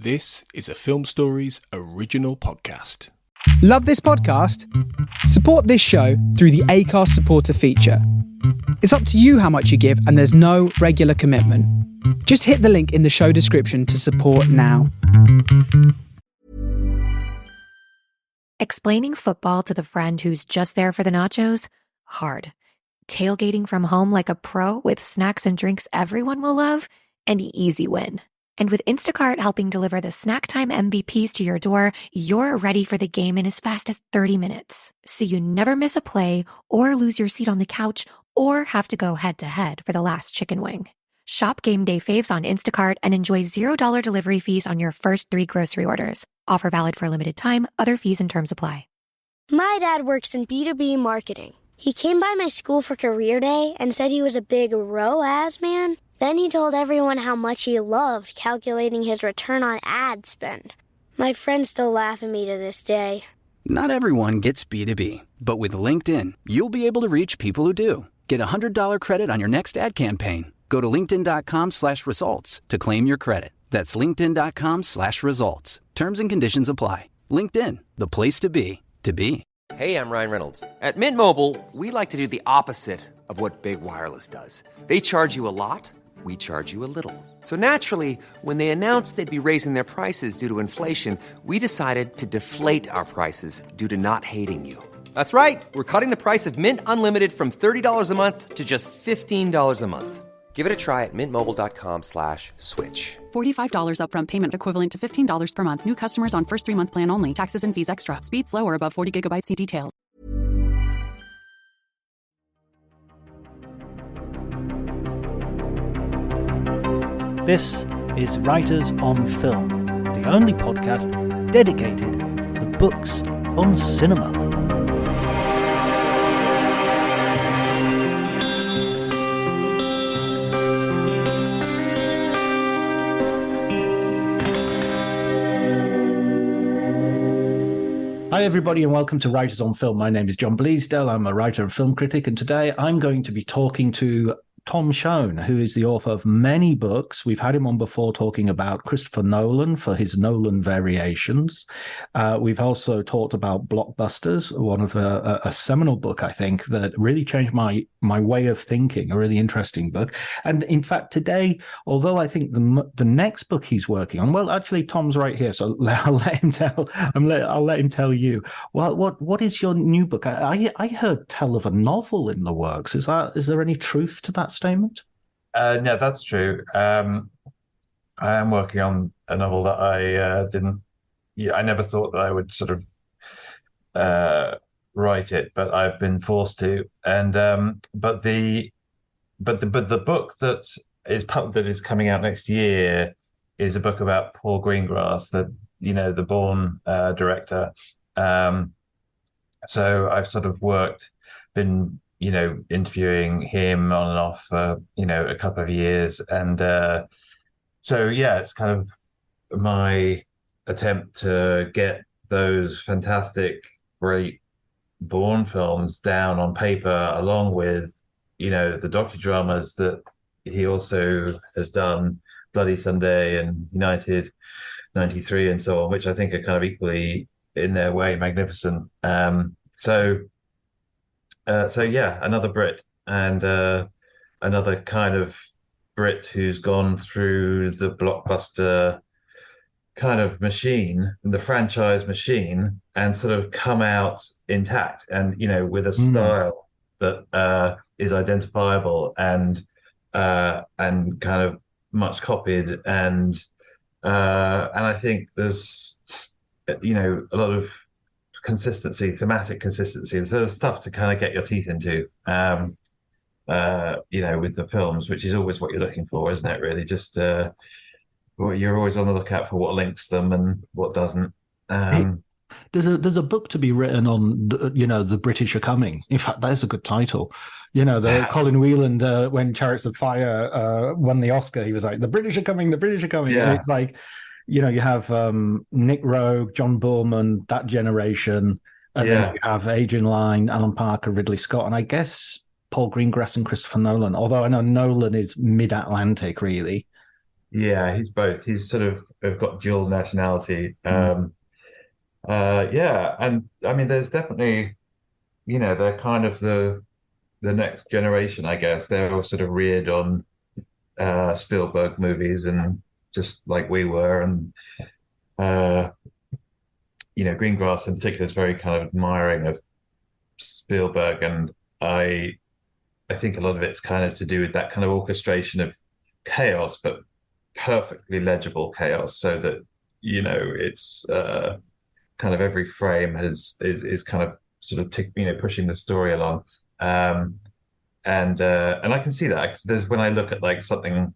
This is a Film Stories original podcast. Love this podcast? Support this show through the Acast supporter feature. It's up to you how much you give, and there's no regular commitment. Just hit the link in the show description to support now. Explaining football to the friend who's just there for the nachos? Hard. Tailgating from home like a pro with snacks and drinks everyone will love? An easy win. And with Instacart helping deliver the snack time MVPs to your door, you're ready for the game in as fast as 30 minutes. So you never miss a play or lose your seat on the couch or have to go head-to-head for the last chicken wing. Shop game day faves on Instacart and enjoy $0 delivery fees on your first 3 grocery orders. Offer valid for a limited time. Other fees and terms apply. My dad works in B2B marketing. He came by my school for career day and said he was a big ROAS man. Then he told everyone how much he loved calculating his return on ad spend. My friends still laugh at me to this day. Not everyone gets B2B, but with LinkedIn, you'll be able to reach people who do. Get a $100 credit on your next ad campaign. Go to linkedin.com/results to claim your credit. That's linkedin.com/results. Terms and conditions apply. LinkedIn, the place to be, to be. Hey, I'm Ryan Reynolds. At Mint Mobile, we like to do the opposite of what Big Wireless does. They charge you a lot. We charge you a little. So naturally, when they announced they'd be raising their prices due to inflation, we decided to deflate our prices due to not hating you. That's right. We're cutting the price of Mint Unlimited from $30 a month to just $15 a month. Give it a try at mintmobile.com/switch. $45 upfront payment equivalent to $15 per month. New customers on first 3-month plan only. Taxes and fees extra. Speed slower above 40 gigabytes. See details. This is Writers on Film, the only podcast dedicated to books on cinema. Hi everybody and welcome to Writers on Film. My name is John Bleasdale. I'm a writer and film critic, and today I'm going to be talking to Tom Shone, who is the author of many books. We've had him on before talking about Christopher Nolan for his Nolan variations. We've also talked about Blockbusters, one of a seminal book, I think, that really changed my way of thinking, a really interesting book. And in fact, today, although I think the next book he's working on, well, actually, Tom's right here, so I'll let him tell. I'll let him tell you. Well, what is your new book? I heard tell of a novel in the works. Is there any truth to that statement? No, that's true. I am working on a novel that I never thought that I would sort of write it, but I've been forced to. And but the book that is coming out next year is a book about Paul Greengrass, the Bourne director. So I've sort of been interviewing him on and off for, a couple of years. And so, yeah, it's kind of my attempt to get those fantastic, great Bourne films down on paper, along with, the docudramas that he also has done, Bloody Sunday and United 93 and so on, which I think are kind of equally, in their way, magnificent. So yeah, another Brit, and another kind of Brit who's gone through the blockbuster kind of machine, the franchise machine, and sort of come out intact, and with a style that is identifiable and kind of much copied, and I think there's a lot of consistency, thematic consistency, and so there's stuff to kind of get your teeth into, with the films, which is always what you're looking for, isn't it? Really, just you're always on the lookout for what links them and what doesn't. There's a book to be written on, the British are coming. In fact, that's a good title. The Colin Wheeland, when Chariots of Fire won the Oscar, he was like, "The British are coming, the British are coming." Yeah. And it's like, you have Nick Rogue, John Boorman, that generation, and then you have Adrian Lyne, Alan Parker, Ridley Scott, and I guess Paul Greengrass and Christopher Nolan. Although I know Nolan is mid-Atlantic, really. Yeah, he's both. He's sort of got dual nationality. Yeah, and I mean, there's definitely, they're kind of the next generation, I guess. They're all sort of reared on Spielberg movies, and just like we were, and uh, Greengrass in particular is very kind of admiring of Spielberg, and I think a lot of it's kind of to do with that kind of orchestration of chaos, but perfectly legible chaos, so that it's kind of every frame is kind of sort of pushing the story along. And I can see that, 'cause there's when I look at like something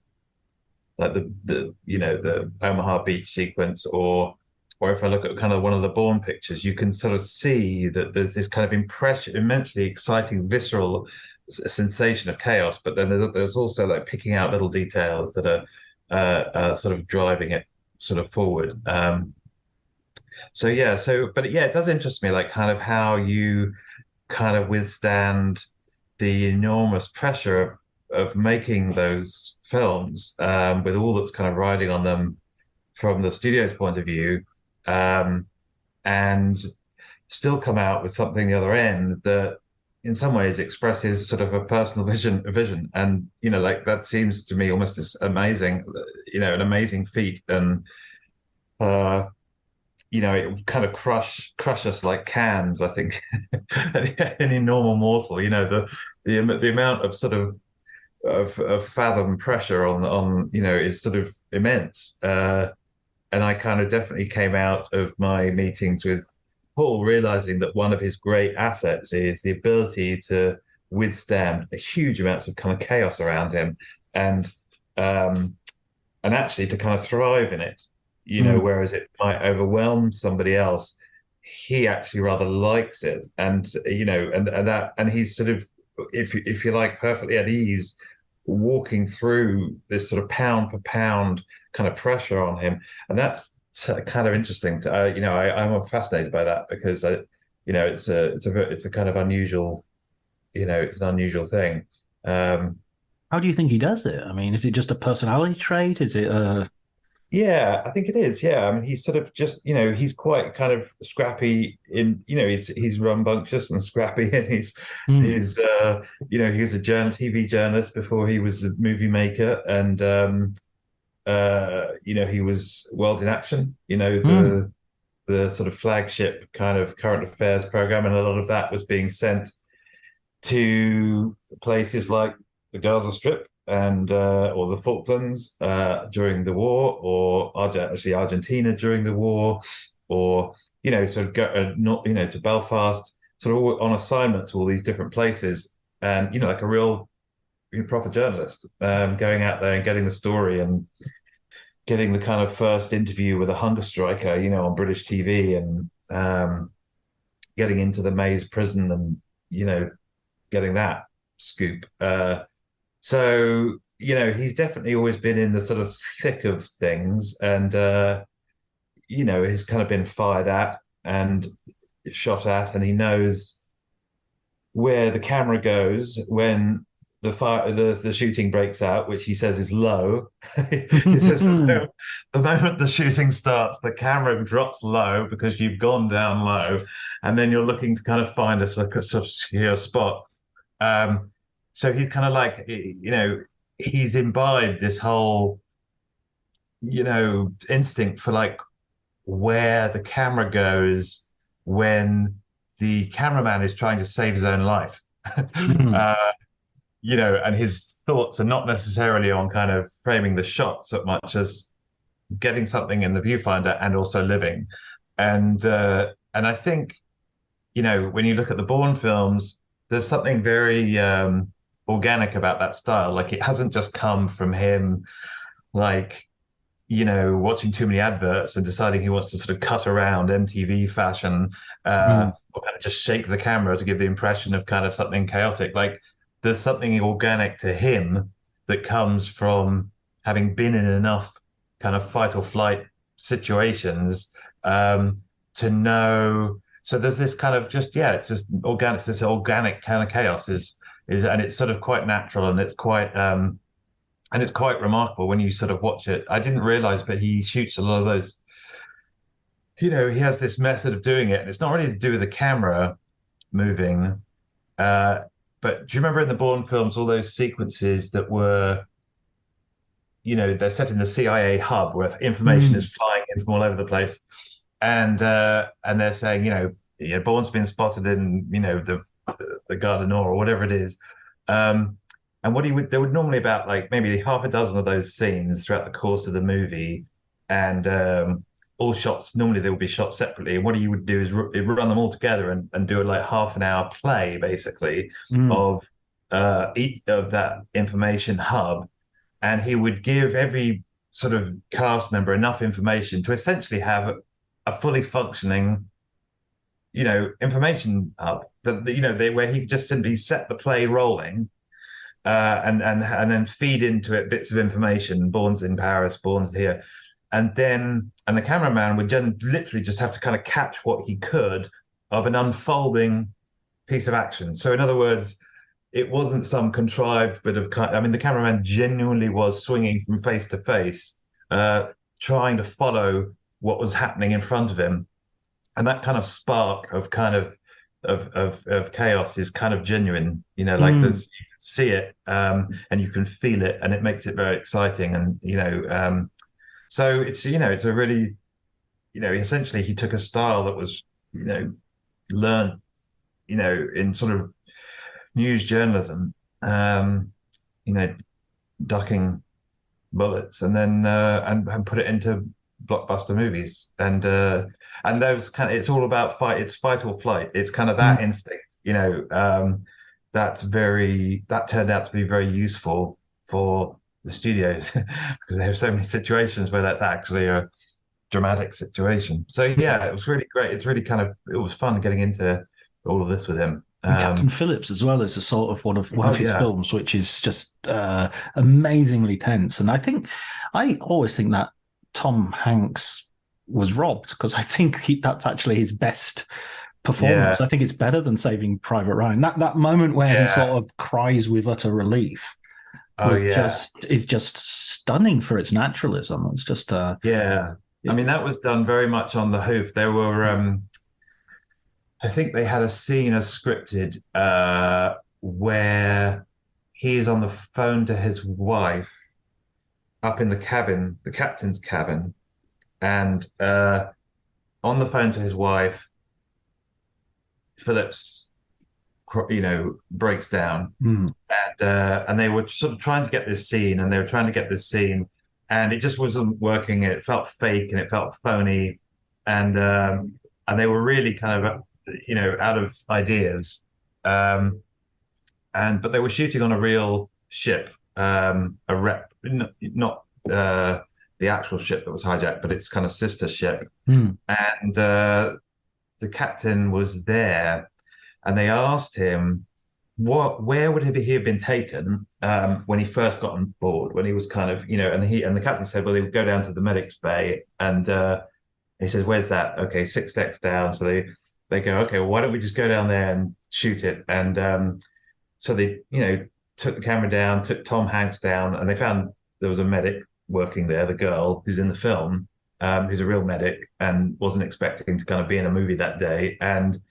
like the Omaha Beach sequence, or if I look at kind of one of the Bourne pictures, you can sort of see that there's this kind of immensely exciting, visceral sensation of chaos, but then there's also like picking out little details that are sort of driving it sort of forward. But yeah, it does interest me, like kind of how you kind of withstand the enormous pressure of making those films, with all that's kind of riding on them from the studio's point of view, and still come out with something the other end that in some ways expresses sort of a personal vision. And like that seems to me almost as amazing, an amazing feat. And it would kind of crush us like cans, I think. Any normal mortal, the amount of sort of fathom pressure on is sort of immense. And I kind of definitely came out of my meetings with Paul realizing that one of his great assets is the ability to withstand huge amounts of kind of chaos around him, and actually to kind of thrive in it. Whereas it might overwhelm somebody else, he actually rather likes it, and and he's sort of, if you like, perfectly at ease walking through this sort of pound per pound kind of pressure on him. And that's kind of interesting. I'm fascinated by that, because it's a kind of unusual, it's an unusual thing. How do you think he does it? I mean, is it just a personality trait? Is it Yeah, I think it is. Yeah, I mean, he's sort of just, he's quite kind of scrappy in, he's rambunctious and scrappy, and he's he was a TV journalist before he was a movie maker, and he was World in Action, the sort of flagship kind of current affairs program, and a lot of that was being sent to places like the Gaza Strip and or the Falklands during the war, or actually Argentina during the war, or sort of go not to Belfast, sort of all on assignment to all these different places, and like a real proper journalist, going out there and getting the story, and getting the kind of first interview with a hunger striker, on British TV, and getting into the Maze prison, and getting that scoop. So, he's definitely always been in the sort of thick of things, and, he's kind of been fired at and shot at, and he knows where the camera goes when the shooting breaks out, which he says is low. He says the moment the shooting starts, the camera drops low because you've gone down low, and then you're looking to kind of find a sort of secure spot. So he's kind of like, he's imbibed this whole, instinct for like where the camera goes when the cameraman is trying to save his own life. And his thoughts are not necessarily on kind of framing the shot so much as getting something in the viewfinder and also living. And I think, when you look at the Bourne films, there's something very organic about that style. Like, it hasn't just come from him, like, watching too many adverts and deciding he wants to sort of cut around MTV fashion, or kind of just shake the camera to give the impression of kind of something chaotic. Like, there's something organic to him that comes from having been in enough kind of fight or flight situations to know. So there's this kind of just organic, this organic kind of chaos is, and it's sort of quite natural, and it's quite and it's quite remarkable when you sort of watch it. I didn't realize, but he shoots a lot of those. He has this method of doing it, and it's not really to do with the camera moving. But do you remember in the Bourne films, all those sequences that were, they're set in the CIA hub where information is flying in from all over the place, and they're saying, Bourne's been spotted in, the Gare du Nord or whatever it is. And there would normally about like maybe half a dozen of those scenes throughout the course of the movie, and all shots, normally they would be shot separately. And what he would do is run them all together and do it like half an hour play, basically, of each of that information hub. And he would give every sort of cast member enough information to essentially have a fully functioning, information hub where he could just simply set the play rolling, and then feed into it bits of information. Bourne's in Paris, Bourne's here. And the cameraman would literally just have to kind of catch what he could of an unfolding piece of action. So in other words, it wasn't some contrived bit of, the cameraman genuinely was swinging from face to face, trying to follow what was happening in front of him. And that kind of spark of of chaos is kind of genuine, like this, you can see it, and you can feel it, and it makes it very exciting. And, so it's, it's a really, essentially he took a style that was, learned, in sort of news journalism, ducking bullets, and then and put it into blockbuster movies. And those it's all about it's fight or flight. It's kind of that instinct, that turned out to be very useful for the studios because they have so many situations where that's actually a dramatic situation. So yeah, it was really great. It's really it was fun getting into all of this with him. Captain Phillips as well is a sort of one of his films, which is just amazingly tense. And I always think that Tom Hanks was robbed, because I think that's actually his best performance. I think it's better than Saving Private Ryan. That moment where he sort of cries with utter relief is just stunning for its naturalism. It's just I mean, that was done very much on the hoof. There were I think they had a scene as scripted where he's on the phone to his wife up in the cabin, the captain's cabin, and on the phone to his wife, Phillips breaks down, and they were sort of trying to get this scene, and it just wasn't working. It felt fake and it felt phony, and they were really kind of out of ideas, but they were shooting on a real ship, not the actual ship that was hijacked, but its kind of sister ship, and the captain was there. And they asked him, where would he have been taken when he first got on board, when he was kind of, and the captain said, well, they would go down to the medic's bay. And he says, where's that? Okay, 6 decks down. So they go, okay, well, why don't we just go down there and shoot it? And so they, took the camera down, took Tom Hanks down, and they found there was a medic working there, the girl who's in the film, who's a real medic and wasn't expecting to kind of be in a movie that day. And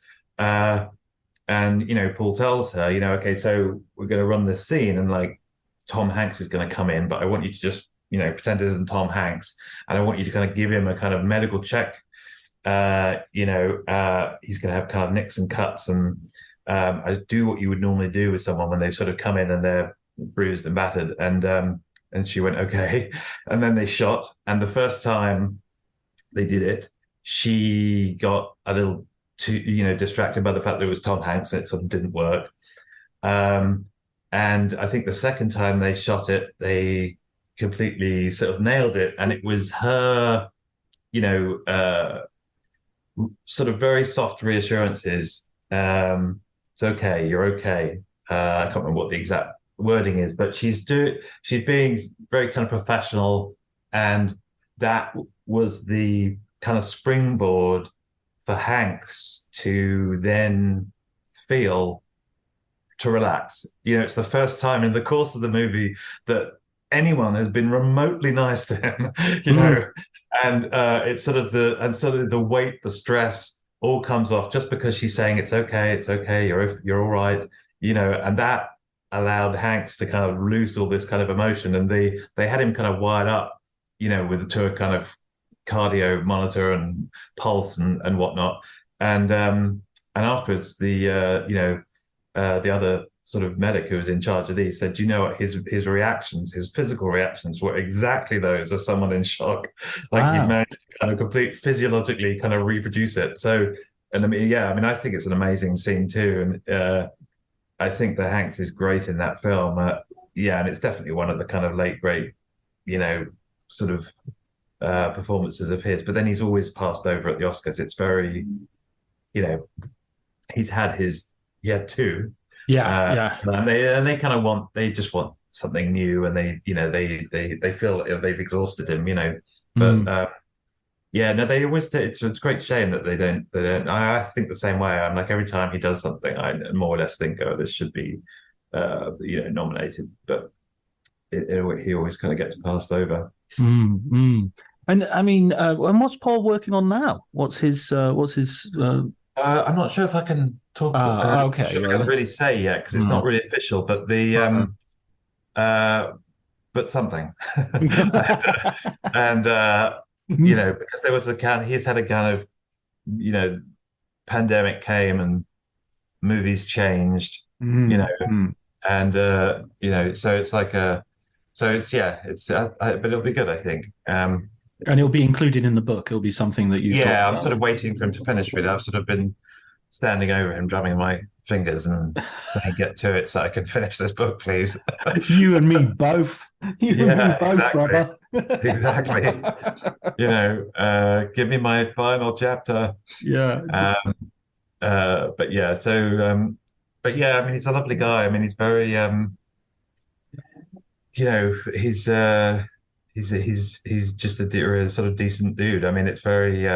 Paul tells her, okay, so we're going to run this scene, and like Tom Hanks is going to come in, but I want you to just, pretend it isn't Tom Hanks, and I want you to kind of give him a kind of medical check. He's going to have kind of nicks and cuts, and I do what you would normally do with someone when they've sort of come in and they're bruised and battered. And she went, okay. And then they shot, and the first time they did it, she got a little too, distracted by the fact that it was Tom Hanks, and it sort of didn't work. And I think the second time they shot it, they completely sort of nailed it. And it was her, sort of very soft reassurances. It's okay, you're okay. I can't remember what the exact wording is, but she's being very kind of professional. And that was the kind of springboard for Hanks to then to relax. It's the first time in the course of the movie that anyone has been remotely nice to him, Mm. and it's sort of the weight, the stress all comes off just because she's saying it's okay, you're all right, and that allowed Hanks to kind of lose all this kind of emotion, and they had him kind of wired up, to a kind of cardio monitor and pulse and whatnot, and afterwards the other sort of medic who was in charge of these said, you know what, his reactions, his physical reactions were exactly those of someone in shock. Like he'd Wow. managed to kind of complete physiologically kind of reproduce it. So, and I mean, yeah, I mean, I think it's an amazing scene too. And I think that Hanks is great in that film. Yeah, and it's definitely one of the kind of late great, sort of performances of his. But then he's always passed over at the Oscars. It's very, you know, he had two, Yeah, yeah. and they kind of they just want something new, and they feel like they've exhausted him, But Mm. yeah, no, they always it's a great shame that they don't. I think the same way. I'm like every time he does something, I more or less think, oh, this should be nominated, but he always kind of gets passed over. Mm, mm. And I mean, and what's Paul working on now? What's his I'm not sure if I can talk. Not okay, sure if I well, can really say yet because it's not mm. really official. But uh, but something, and because there was he's had a kind of you know, pandemic came and movies changed, Mm, mm. and so it's like so it's yeah, but it'll be good, I think. And it'll be included in the book. It'll be something that you talk Yeah, I'm about. sort of waiting for him to finish with it. I've sort of been standing over him, drumming my fingers and saying, "Get to it, so I can finish this book, please." You and me both. You and me Yeah, both, exactly, brother. exactly. Give me my final chapter. Yeah. But yeah, but yeah, I mean, he's a lovely guy. I mean, he's very, you know, he's just a sort of decent dude. I mean, it's very,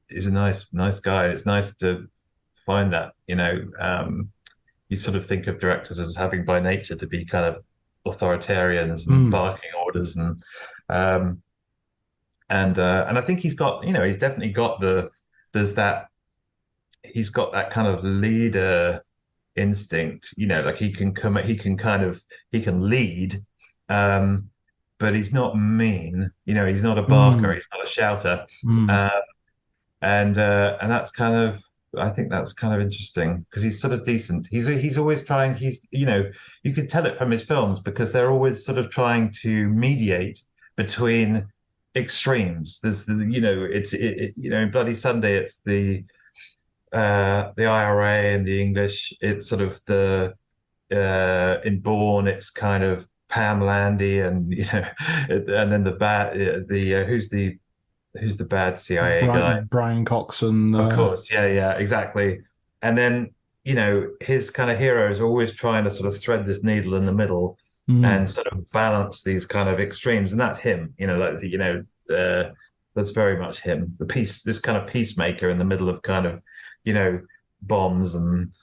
he's a nice guy. It's nice to find that, you sort of think of directors as having by nature to be kind of authoritarians and Mm, barking orders um, and I think he's got, he's definitely got there's that he's got that kind of leader instinct, like he can lead, um, but he's not mean, he's not a barker, mm, he's not a shouter. mm, Uh, and that's kind of I think that's kind of interesting because he's sort of decent. He's always trying. You could tell it from his films because they're always sort of trying to mediate between extremes. There's in Bloody Sunday it's the IRA and the English. It's sort of the in Bourne it's kind of Pam Landy and and then the bad the who's the bad CIA guy. Brian Coxon. Of course, yeah, yeah, exactly. And then, his kind of heroes are always trying to sort of thread this needle in the middle Mm, and sort of balance these kind of extremes. And that's him, that's very much him. This kind of peacemaker in the middle of kind of, bombs and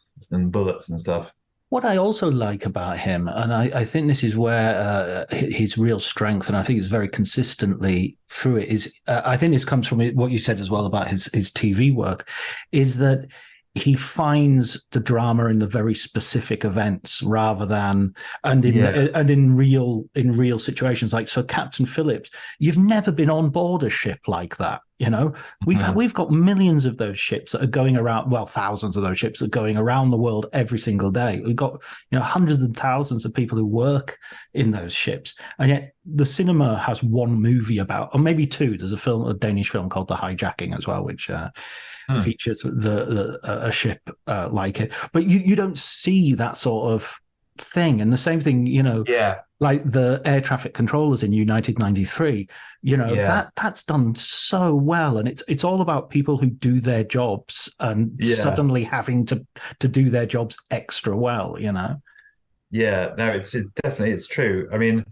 bullets and stuff. what I also like about him, and I think this is where his real strength, and I think it's very consistently through it, is I think this comes from what you said as well about his TV work, is that he finds the drama in the very specific events rather than Yeah. in real situations. Like, so Captain Phillips, you've never been on board a ship like that. We've got millions of those ships that are going around, well, thousands of those ships that are going around the world every single day. We've got hundreds and thousands of people who work in those ships, and yet the cinema has one movie about, or maybe two. There's a Danish film called The Hijacking as well, which features a ship like it, but you don't see that sort of thing. And the same thing, Yeah. like the air traffic controllers in United 93, Yeah. that's done so well, and it's all about people who do their jobs and Yeah. suddenly having to do their jobs extra well. Yeah. No, it's true. I mean,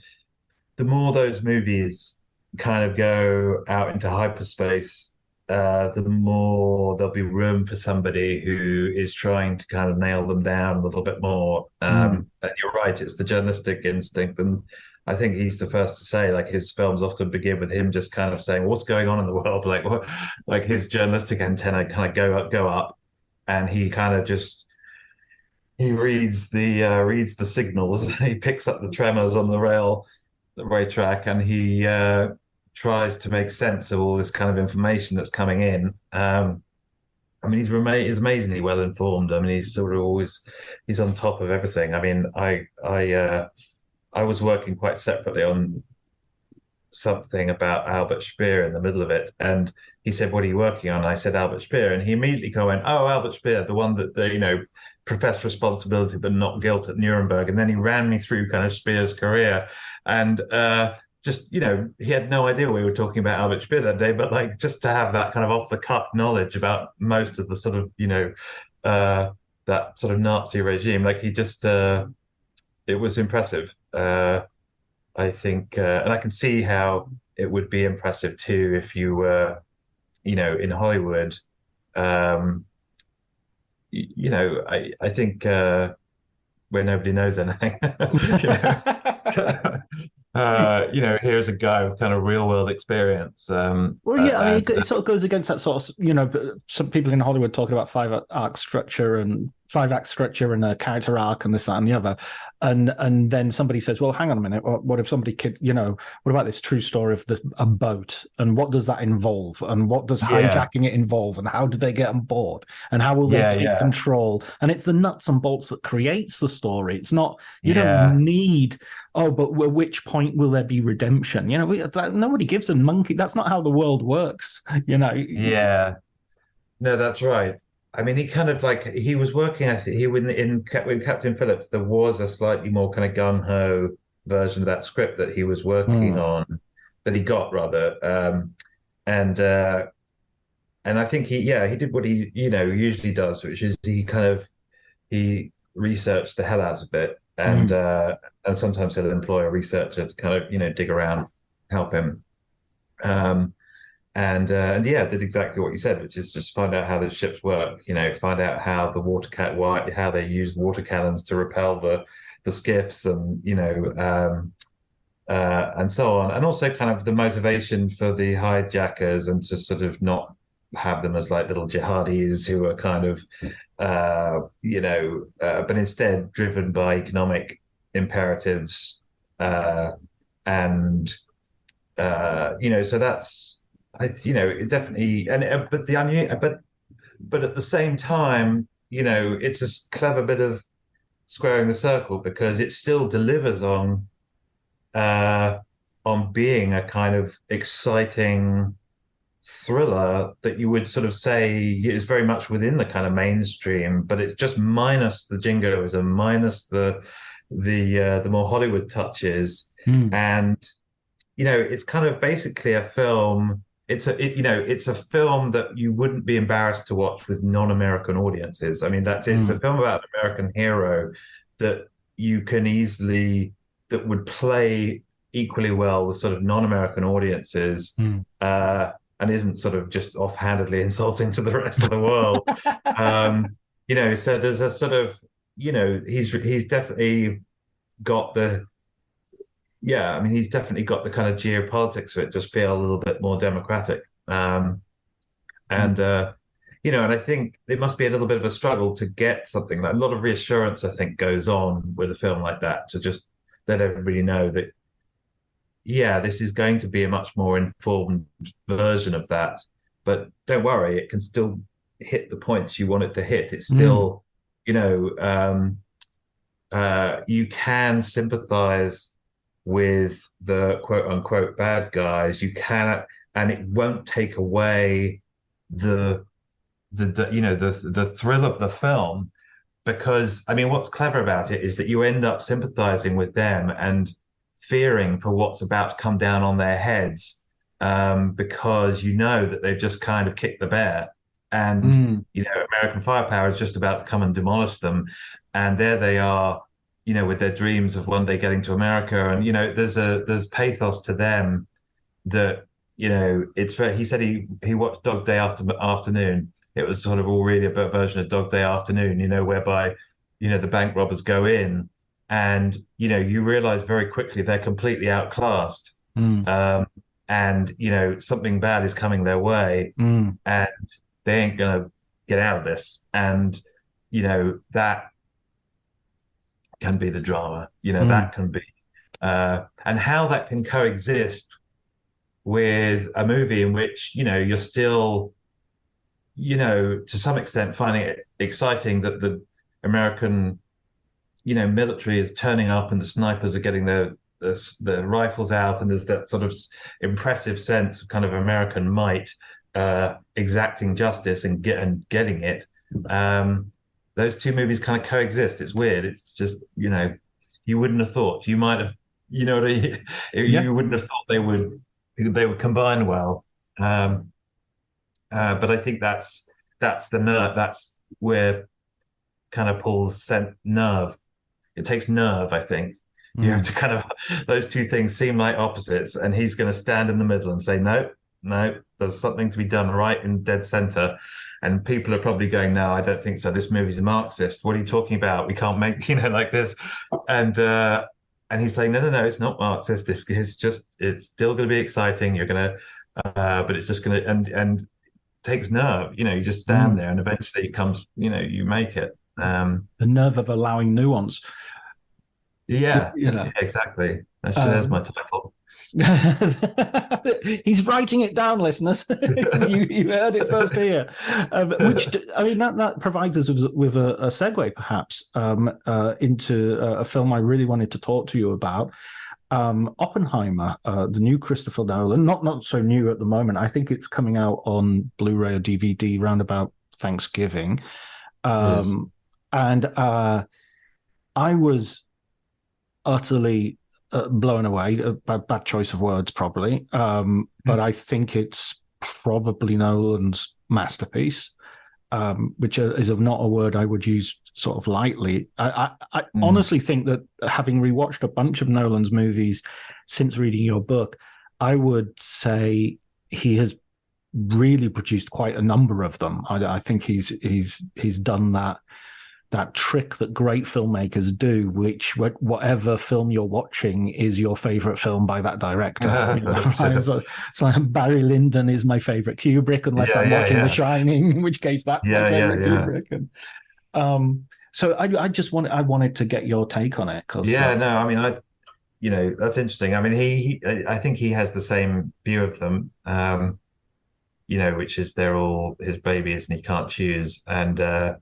the more those movies kind of go out into hyperspace, the more there'll be room for somebody who is trying to kind of nail them down a little bit more. And you're right, it's the journalistic instinct. And I think he's the first to say, like, his films often begin with him just kind of saying, "What's going on in the world?" Like, what, like his journalistic antenna kind of go up, and he kind of just he reads the signals. He picks up the tremors on the rail track, and he tries to make sense of all this kind of information that's coming in. I mean, he's amazingly well informed. I mean, he's sort of always he's on top of everything. I mean, I was working quite separately on something about Albert Speer in the middle of it, and he said, "What are you working on?" I said, "Albert Speer," and he immediately kind of went, "Oh, Albert Speer, the one that professed responsibility but not guilt at Nuremberg." And then he ran me through kind of Speer's career, and just he had no idea we were talking about Albert Speer that day, but like just to have that kind of off the cuff knowledge about most of the sort of that sort of Nazi regime, like he just it was impressive. I think, and I can see how it would be impressive too if you were, in Hollywood. I think where nobody knows anything. Here's a guy with kind of real world experience. Well, yeah, I mean, it sort of goes against that sort of, some people in Hollywood talking about five-act structure and a character arc and this, that, and the other. And then somebody says, well, hang on a minute. What if somebody could, what about this true story of a boat? And what does that involve? And what does hijacking it involve? And how do they get on board? And how will they take control? And it's the nuts and bolts that creates the story. It's not, you don't need, but at which point will there be redemption? Nobody gives a monkey. That's not how the world works, Yeah. No, that's right. I mean, he kind of he was working. I think in Captain Phillips, there was a slightly more kind of gung ho version of that script that he was working on, that he got rather, and I think he did what he usually does, which is he researched the hell out of it, and sometimes he'll employ a researcher to kind of dig around, help him. And did exactly what you said, which is just find out how the ships work, find out how the how they use water cannons to repel the skiffs, and and so on, and also kind of the motivation for the hijackers, and to sort of not have them as like little jihadis who are kind of but instead driven by economic imperatives, and so that's. It definitely, but at the same time, it's a clever bit of squaring the circle, because it still delivers on being a kind of exciting thriller that you would sort of say is very much within the kind of mainstream, but it's just minus the jingoism, minus the more Hollywood touches, and it's kind of basically a film. It's a film that you wouldn't be embarrassed to watch with non-American audiences. I mean, it's a film about an American hero that would play equally well with sort of non-American audiences, and isn't sort of just offhandedly insulting to the rest of the world. So there's a sort of, he's definitely got he's definitely got the kind of geopolitics of it just feel a little bit more democratic. And I think it must be a little bit of a struggle to get something like, a lot of reassurance, I think, goes on with a film like that, to just let everybody know that, this is going to be a much more informed version of that. But don't worry, it can still hit the points you want it to hit. It's still, you can sympathize with the quote unquote bad guys. You cannot, and it won't take away the thrill of the film, because I mean, what's clever about it is that you end up sympathizing with them and fearing for what's about to come down on their heads, because that they've just kind of kicked the bear, and American firepower is just about to come and demolish them, and there they are, with their dreams of one day getting to America. And, there's pathos to them that, it's very, he said he watched Dog Day Afternoon. It was sort of already a version of Dog Day Afternoon, whereby, the bank robbers go in and you realize very quickly they're completely outclassed, and something bad is coming their way, and they ain't gonna get out of this, and that can be the drama, that can be, and how that can coexist with a movie in which you're still to some extent finding it exciting that the American military is turning up and the snipers are getting the rifles out, and there's that sort of impressive sense of kind of American might, exacting justice and getting it. Those two movies kind of coexist. It's weird. It's just you wouldn't have thought. You might have, you wouldn't have thought they would combine well. But I think that's the nerve. That's where kind of Paul's nerve. It takes nerve, I think. You have to kind of, those two things seem like opposites, and he's going to stand in the middle and say, no, there's something to be done right in dead center. And people are probably going, no, I don't think so. This movie's a Marxist. What are you talking about? We can't make, like this. And he's saying, no, it's not Marxist. It's still going to be exciting. You're going to, but it's just going to, and takes nerve. You just stand there, and eventually it comes, you make it. The nerve of allowing nuance. Yeah, exactly. There's my title. He's writing it down, listeners. you heard it first here. That provides us with a segue, perhaps, into a film I really wanted to talk to you about. Oppenheimer, the new Christopher Nolan, not so new at the moment. I think it's coming out on Blu-ray or DVD round about Thanksgiving. Yes. And I was utterly blown away. Bad choice of words, probably. But I think it's probably Nolan's masterpiece, which is not a word I would use sort of lightly. I honestly think that, having rewatched a bunch of Nolan's movies since reading your book, I would say he has really produced quite a number of them. I think he's done that trick that great filmmakers do, which whatever film you're watching is your favorite film by that director. So Barry Lyndon is my favorite Kubrick, unless I'm watching The Shining, in which case that's my favorite Kubrick. And, so I wanted to get your take on it. That's interesting. I mean, I think he has the same view of them, which is they're all his babies and he can't choose. And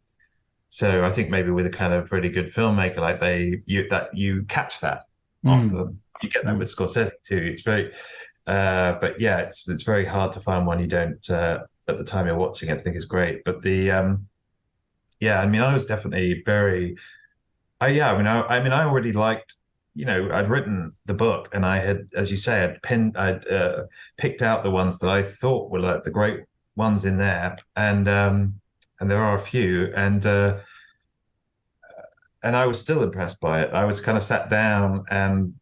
so I think maybe with a kind of really good filmmaker like you catch that off them. You get that with Scorsese too. It's very, but yeah, it's very hard to find one you don't at the time you're watching it. I think it's great. But I was definitely very, I already liked. I'd written the book, and I had, as you say, I'd picked out the ones that I thought were like the great ones in there, and there are a few, and I was still impressed by it. I was kind of sat down and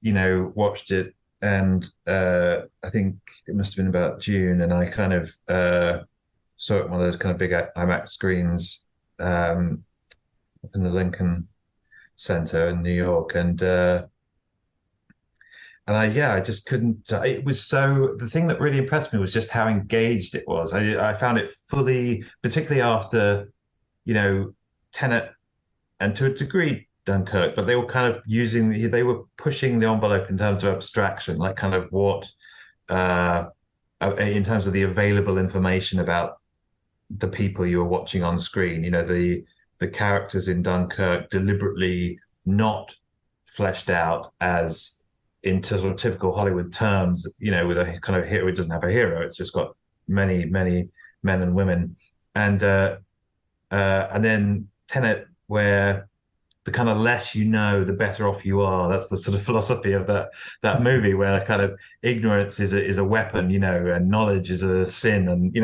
watched it, and I think it must have been about June, and I kind of saw it on one of those kind of big IMAX screens up in the Lincoln Center in New York, and I just couldn't. It was the thing that really impressed me was just how engaged it was. I found it fully, particularly after, Tenet and to a degree Dunkirk, but they were kind of they were pushing the envelope in terms of abstraction, like kind of what, in terms of the available information about the people you were watching on screen. The characters in Dunkirk deliberately not fleshed out as into sort of typical Hollywood terms, with a kind of hero. It doesn't have a hero. It's just got many, many men and women. And then Tenet, where the kind of less you know, the better off you are. That's the sort of philosophy of that movie, where kind of ignorance is a weapon, and knowledge is a sin. And,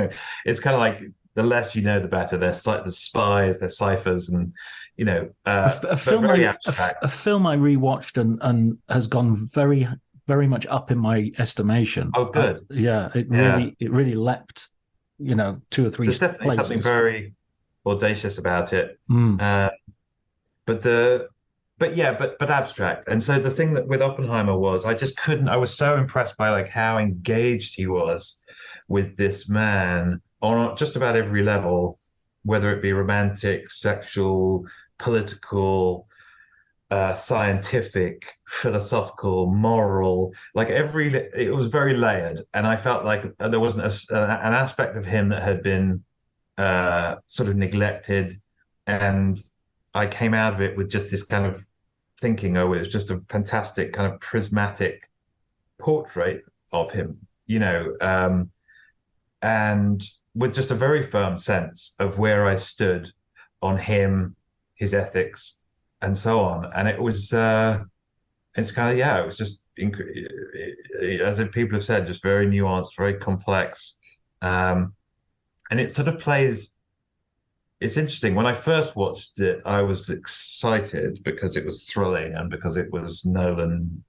it's kind of like the less you know, the better. They're the spies, they're ciphers, and a film I rewatched and has gone very, very much up in my estimation. Oh, good. It really leapt, 2 or 3 There's definitely something very audacious about it. But the but abstract. And so the thing that with Oppenheimer was I was so impressed by like how engaged he was with this man on just about every level, whether it be romantic, sexual, political, scientific, philosophical, moral, it was very layered. And I felt like there wasn't an aspect of him that had been sort of neglected. And I came out of it with just this kind of thinking, oh, it was just a fantastic kind of prismatic portrait of him, and with just a very firm sense of where I stood on him, his ethics, and so on. And it was, it's kind of, it was just, as people have said, just very nuanced, very complex. And it sort of plays, it's interesting. When I first watched it, I was excited because it was thrilling and because it was Nolan,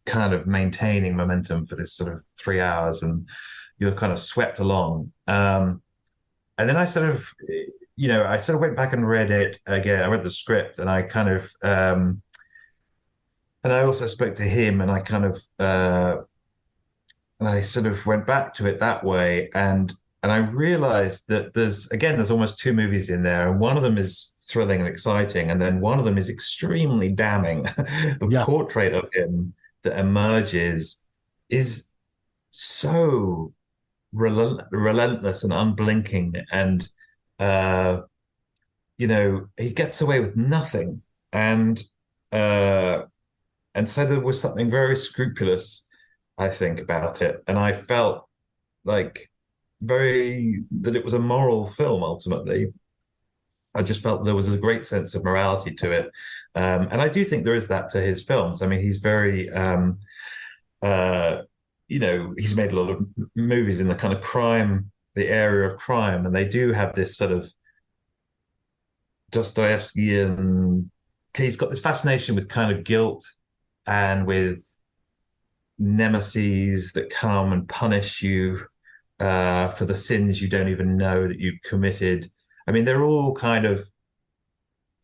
kind of maintaining momentum for this sort of 3 hours, and you're kind of swept along. And then I sort of went back and read it again. I read the script, and I kind of, and I also spoke to him, and I kind of, and I sort of went back to it that way, and I realized that there's almost two movies in there, and one of them is thrilling and exciting, and then one of them is extremely damning. The portrait of him that emerges is so relentless and unblinking, and he gets away with nothing, and so there was something very scrupulous, I think, about it, and I felt like that it was a moral film ultimately. I just felt there was a great sense of morality to it, and I do think there is that to his films. I mean, he's very he's made a lot of movies in the kind of crime, the area of crime, and they do have this sort of Dostoevsky, and he's got this fascination with kind of guilt and with nemesis that come and punish you for the sins you don't even know that you've committed. I mean, they're all kind of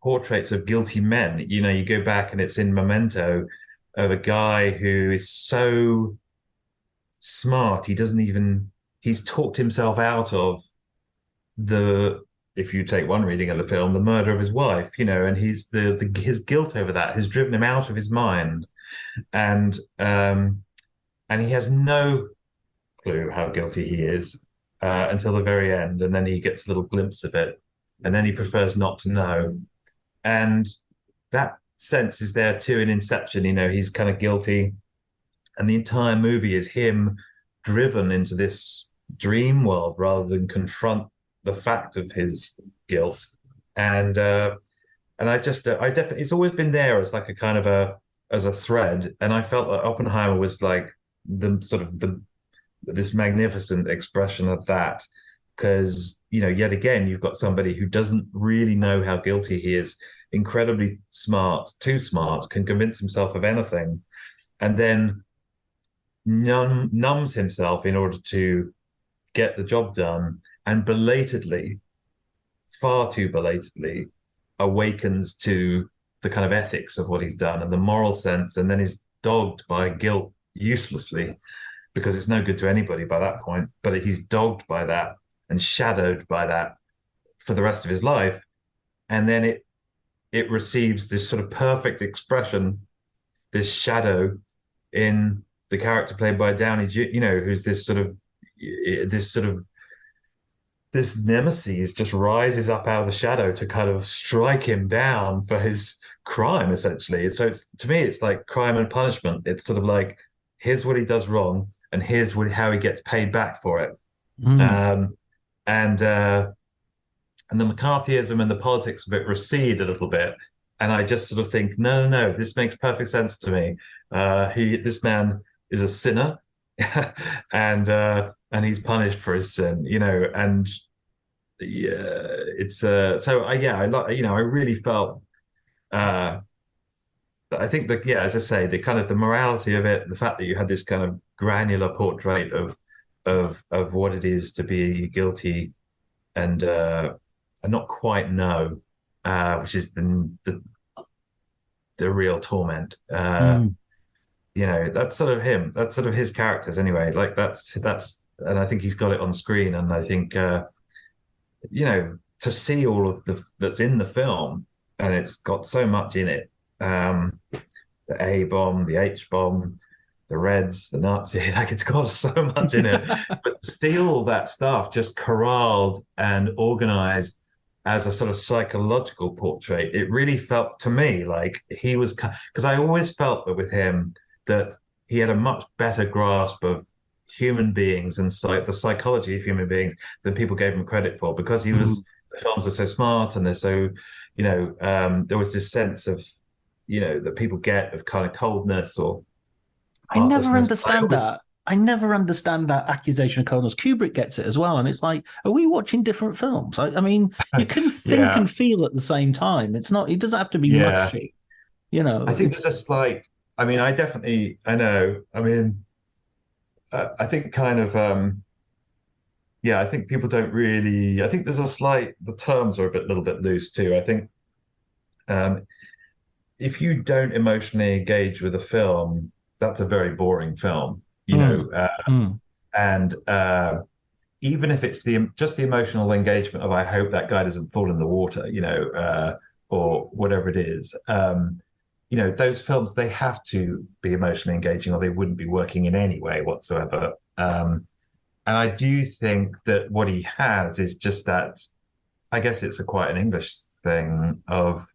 portraits of guilty men. You go back and it's in Memento of a guy who is so smart, he's talked himself out of if you take one reading of the film, the murder of his wife, and his guilt over that has driven him out of his mind. And he has no clue how guilty he is until the very end, and then he gets a little glimpse of it, and then he prefers not to know. And that sense is there too in Inception. He's kind of guilty, and the entire movie is him driven into this dream world rather than confront the fact of his guilt. And I definitely, it's always been there as like a kind of as a thread, and I felt that Oppenheimer was like this magnificent expression of that, because yet again you've got somebody who doesn't really know how guilty he is, incredibly smart, too smart, can convince himself of anything, and then numbs himself in order to get the job done, and far too belatedly, awakens to the kind of ethics of what he's done and the moral sense, and then is dogged by guilt uselessly, because it's no good to anybody by that point, but he's dogged by that and shadowed by that for the rest of his life. And then it receives this sort of perfect expression, this shadow, in the character played by Downey, who's this nemesis, just rises up out of the shadow to kind of strike him down for his crime, essentially. So to me, it's like crime and punishment. It's sort of like, here's what he does wrong, and here's how he gets paid back for it. And the McCarthyism and the politics of it recede a little bit, and I just sort of think, no, this makes perfect sense to me. This man is a sinner, and he's punished for his sin, and it's I really felt. I think that, as I say, the kind of the morality of it, the fact that you had this kind of granular portrait of what it is to be guilty and not quite know, which is the real torment. That's sort of him. That's sort of his characters anyway. Like that's, and I think he's got it on screen. And I think, to see all of that's in the film, and it's got so much in it. The A bomb, the H bomb, the Reds, the Nazi, like it's got so much in it. But to see all that stuff just corralled and organized as a sort of psychological portrait, it really felt to me like he was, because I always felt that with him, that he had a much better grasp of human beings and the psychology of human beings than people gave him credit for, because he was, the films are so smart and they're so, there was this sense of, that people get of kind of coldness or I never understand that. I never understand that accusation of coldness. Kubrick gets it as well. And it's like, are we watching different films? I mean, you can think and feel at the same time. It's not, it doesn't have to be mushy, I think there's a slight, I mean, I know. I mean, I think kind of, I think people don't really, I think there's a slight, the terms are little bit loose too. I think if you don't emotionally engage with a film, that's a very boring film, and even if it's just the emotional engagement of I hope that guy doesn't fall in the water, or whatever it is, those films, they have to be emotionally engaging or they wouldn't be working in any way whatsoever. And I do think that what he has is just that, I guess it's quite an English thing of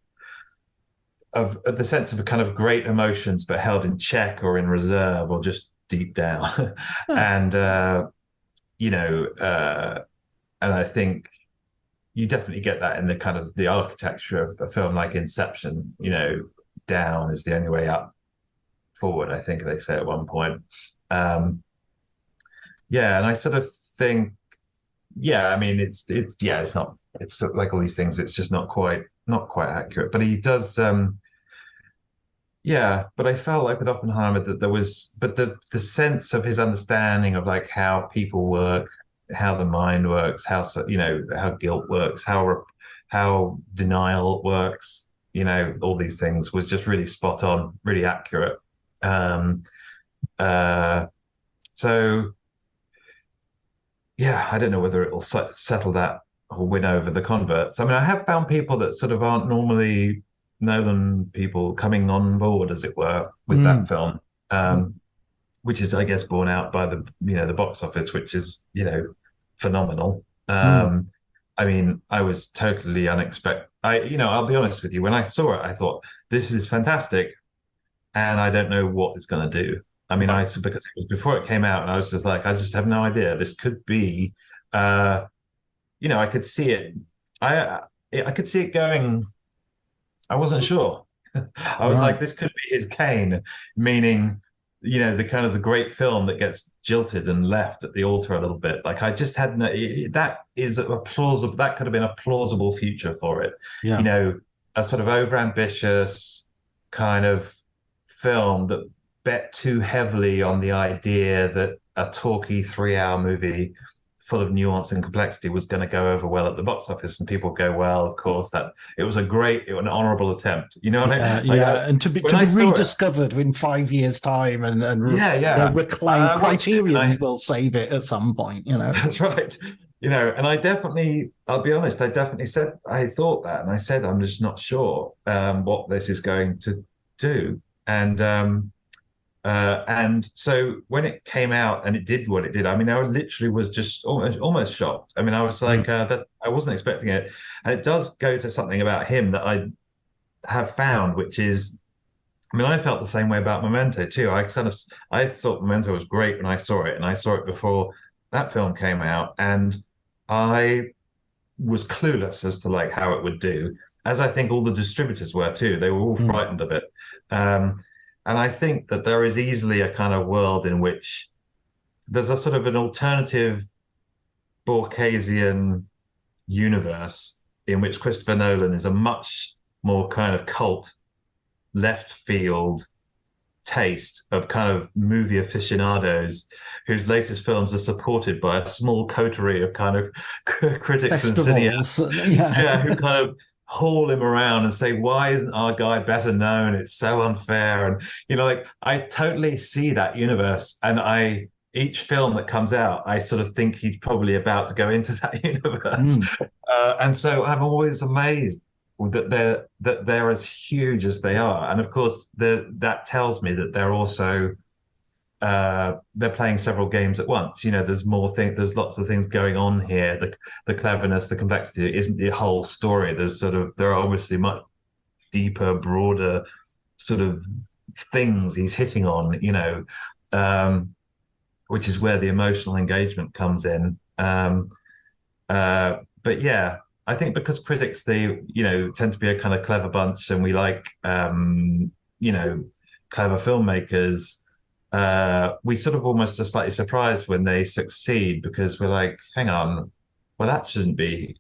the sense of a kind of great emotions, but held in check or in reserve or just deep down. And, and I think you definitely get that in the kind of the architecture of a film like Inception, down is the only way up, forward, I think they say at one point. And I sort of think, I mean, it's not, it's like all these things, it's just not quite accurate, but he does, but I felt like with Oppenheimer that there was, but the sense of his understanding of like how people work, how the mind works, how guilt works, how denial works, all these things was just really spot on, really accurate. So I don't know whether it'll settle that or win over the converts. I mean, I have found people that sort of aren't normally Nolan people coming on board, as it were, with that film, which is, I guess, borne out by the the box office, which is phenomenal. I mean, I was totally unexpected. I'll be honest with you. When I saw it, I thought this is fantastic, and I don't know what it's going to do. I mean, because it was before it came out, and I was just like, I just have no idea. This could be, I could see it. I could see it going. I wasn't sure. I was like, this could be his Kane, meaning, the kind of the great film that gets jilted and left at the altar a little bit. Like I just had that is a plausible, that could have been a plausible future for it. Yeah. A sort of overambitious kind of film that bet too heavily on the idea that a talky 3-hour movie full of nuance and complexity was going to go over well at the box office, and people go, well, of course, that it was an honorable attempt. You know what I mean? And to be rediscovered in 5 years' time and reclaim Criterion will save it at some point. That's right. And I'll be honest, I said, I thought that, and I said, I'm just not sure what this is going to do. And so when it came out and it did what it did, I mean, I literally was just almost shocked. I mean, I was like, that I wasn't expecting it. And it does go to something about him that I have found, which is, I mean, I felt the same way about Memento too. I thought Memento was great when I saw it, and I saw it before that film came out, and I was clueless as to like how it would do, as I think all the distributors were too. They were all frightened of it. And I think that there is easily a kind of world in which there's a sort of an alternative Borgesian universe in which Christopher Nolan is a much more kind of cult, left field taste of kind of movie aficionados whose latest films are supported by a small coterie of kind of critics and cineasts, who kind of haul him around and say, why isn't our guy better known? It's so unfair. And, like, I totally see that universe. And each film that comes out, I sort of think he's probably about to go into that universe. And so I'm always amazed that they're as huge as they are. And of course, that tells me that they're also they're playing several games at once. There's there's lots of things going on here. The cleverness, the complexity isn't the whole story. There are obviously much deeper, broader sort of things he's hitting on, which is where the emotional engagement comes in. But yeah, I think because critics, they, tend to be a kind of clever bunch, and we like, clever filmmakers, we sort of almost are slightly surprised when they succeed, because we're like, hang on, well, that shouldn't be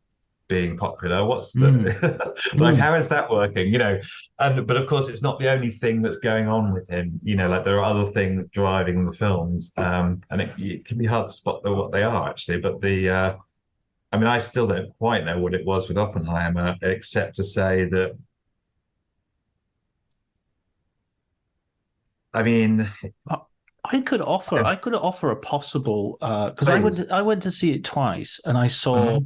being popular. What's the like, how is that working? But of course, it's not the only thing that's going on with him. Like, there are other things driving the films, and it can be hard to spot what they are, actually. But I still don't quite know what it was with Oppenheimer, except to say that, I could offer a possible, because I went to see it twice, and I saw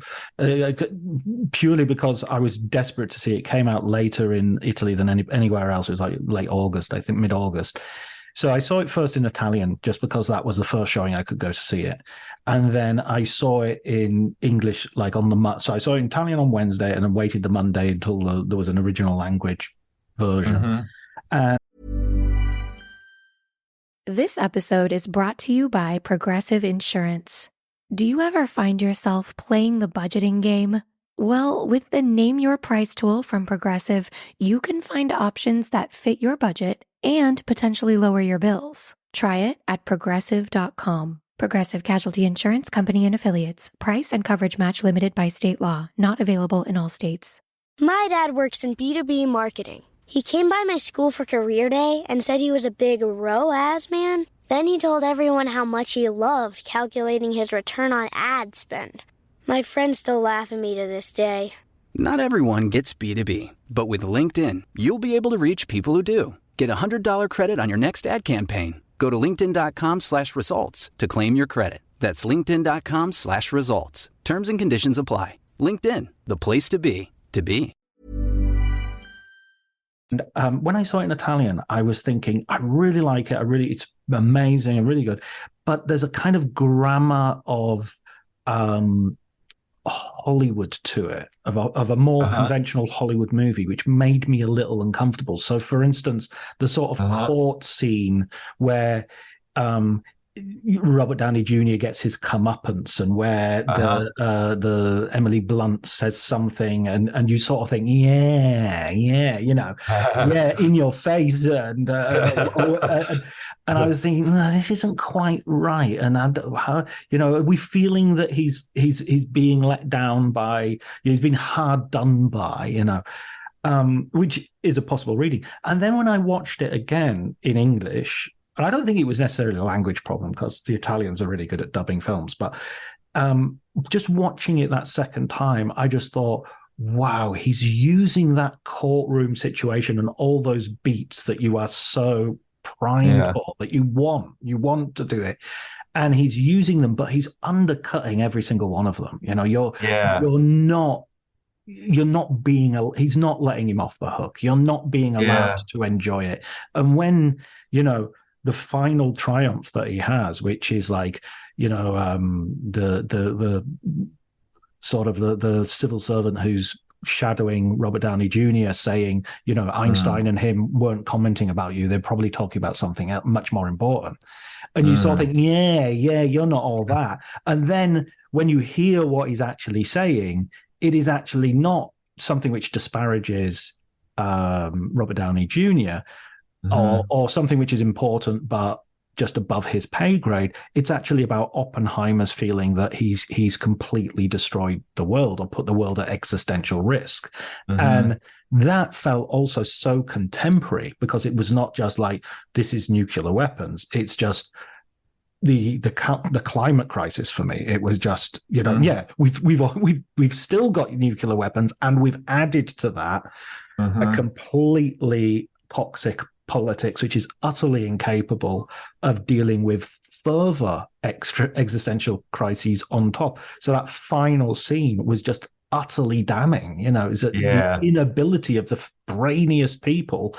purely because I was desperate to see it. It came out later in Italy than anywhere else. It was like late August, I think, mid-August. So I saw it first in Italian, just because that was the first showing I could go to see it, and then I saw it in English, like so I saw it in Italian on Wednesday, and then waited the Monday until there was an original language version. And This episode is brought to you by Progressive Insurance. Do you ever find yourself playing the budgeting game? Well, with the Name Your Price tool from Progressive, you can find options that fit your budget and potentially lower your bills. Try it at Progressive.com. Progressive Casualty Insurance Company and Affiliates. Price and coverage match limited by state law. Not available in all states. My dad works in B2B marketing. He came by my school for career day and said he was a big ROAS man. Then he told everyone how much he loved calculating his return on ad spend. My friends still laugh at me to this day. Not everyone gets B2B, but with LinkedIn, you'll be able to reach people who do. Get a $100 credit on your next ad campaign. Go to linkedin.com/results to claim your credit. That's linkedin.com/results. Terms and conditions apply. LinkedIn, the place to be, to be. And when I saw it in Italian, I was thinking, I really like it. It's amazing and really good. But there's a kind of grammar of Hollywood to it, of a more conventional Hollywood movie, which made me a little uncomfortable. So, for instance, the sort of court scene where Robert Downey Jr. gets his comeuppance, and where the Emily Blunt says something, and you sort of think, yeah, in your face, and I was thinking, this isn't quite right, and are we feeling that he's being let down by, he's been hard done by, which is a possible reading. And then when I watched it again in English, and I don't think it was necessarily a language problem, because the Italians are really good at dubbing films. But just watching it that second time, I just thought, wow, he's using that courtroom situation and all those beats that you are so primed for, that you want to do it. And he's using them, but he's undercutting every single one of them. He's not letting him off the hook. You're not being allowed to enjoy it. And when, the final triumph that he has, which is like, the sort of the civil servant who's shadowing Robert Downey Jr. saying, Einstein and him weren't commenting about you. They're probably talking about something much more important. And you sort of think, yeah, you're not all that. And then when you hear what he's actually saying, it is actually not something which disparages Robert Downey Jr., or something which is important but just above his pay grade. It's actually about Oppenheimer's feeling that he's completely destroyed the world, or put the world at existential risk. And that felt also so contemporary, because it was not just like, this is nuclear weapons. It's just, the climate crisis for me. It was just, we've still got nuclear weapons, and we've added to that a completely toxic politics, which is utterly incapable of dealing with further extra existential crises on top. So that final scene was just utterly damning. Is the inability of the brainiest people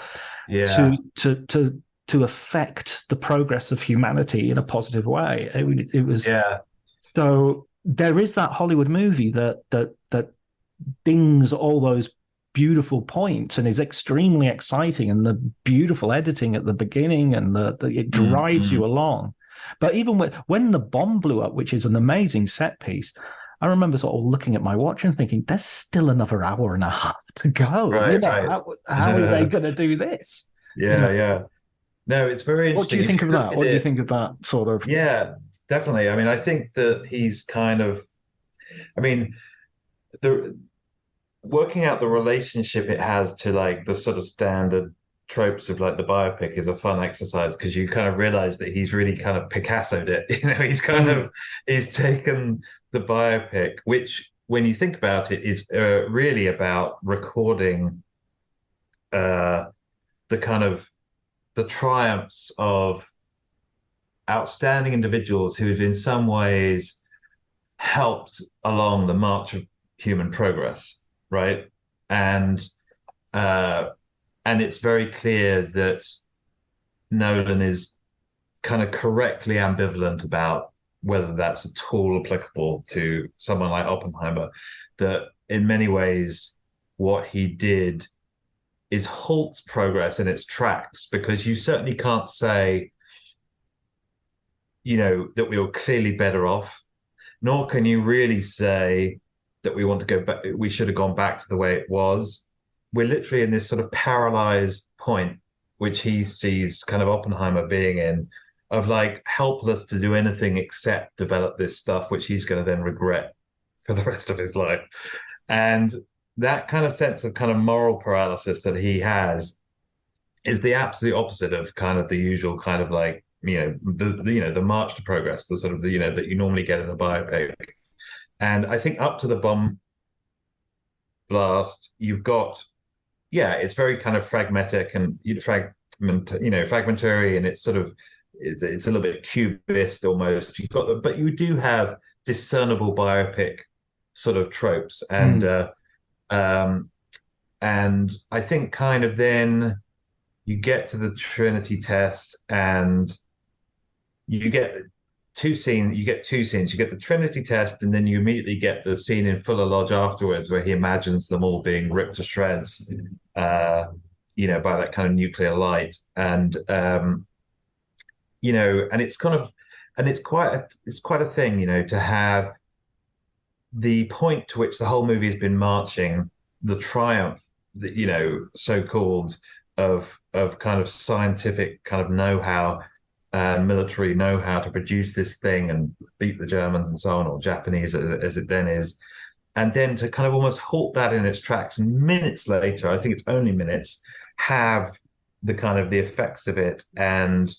to affect the progress of humanity in a positive way. It was So there is that Hollywood movie that dings all those beautiful points and is extremely exciting, and the beautiful editing at the beginning, and it drives you along. But even when the bomb blew up, which is an amazing set piece, I remember sort of looking at my watch and thinking, there's still another hour and a half to go. Right. How are they going to do this? Yeah. No, it's very interesting. What do you think of that? What do you think of that sort of? Yeah, definitely. I mean, I think that he's kind of, working out the relationship it has to like the sort of standard tropes of like the biopic is a fun exercise, because you kind of realize that he's really kind of Picasso'd it. He's taken the biopic, which when you think about it is really about recording the triumphs of outstanding individuals who've in some ways helped along the march of human progress, right? And it's very clear that Nolan is kind of correctly ambivalent about whether that's at all applicable to someone like Oppenheimer, that in many ways what he did is halts progress in its tracks, because you certainly can't say, that we were clearly better off, nor can you really say that we want to go back, we should have gone back to the way it was. We're literally in this sort of paralyzed point, which he sees kind of Oppenheimer being in, of like helpless to do anything except develop this stuff, which he's going to then regret for the rest of his life. And that kind of sense of kind of moral paralysis that he has is the absolute opposite of kind of the usual kind of like, the march to progress, the sort of the, that you normally get in a biopic. And I think up to the bomb blast, you've got, it's very kind of fragmentic and fragmentary, and it's sort of, it's a little bit cubist almost. But you do have discernible biopic sort of tropes, and I think kind of then you get to the Trinity test, and you get two scenes. You get the Trinity test, and then you immediately get the scene in Fuller Lodge afterwards, where he imagines them all being ripped to shreds, by that kind of nuclear light, and and it's kind of, and it's quite a thing, to have the point to which the whole movie has been marching, the triumph that, so-called of kind of scientific kind of know-how and military know-how to produce this thing and beat the Germans and so on, or Japanese as it then is. And then to kind of almost halt that in its tracks, and minutes later, I think it's only minutes, have the kind of the effects of it. And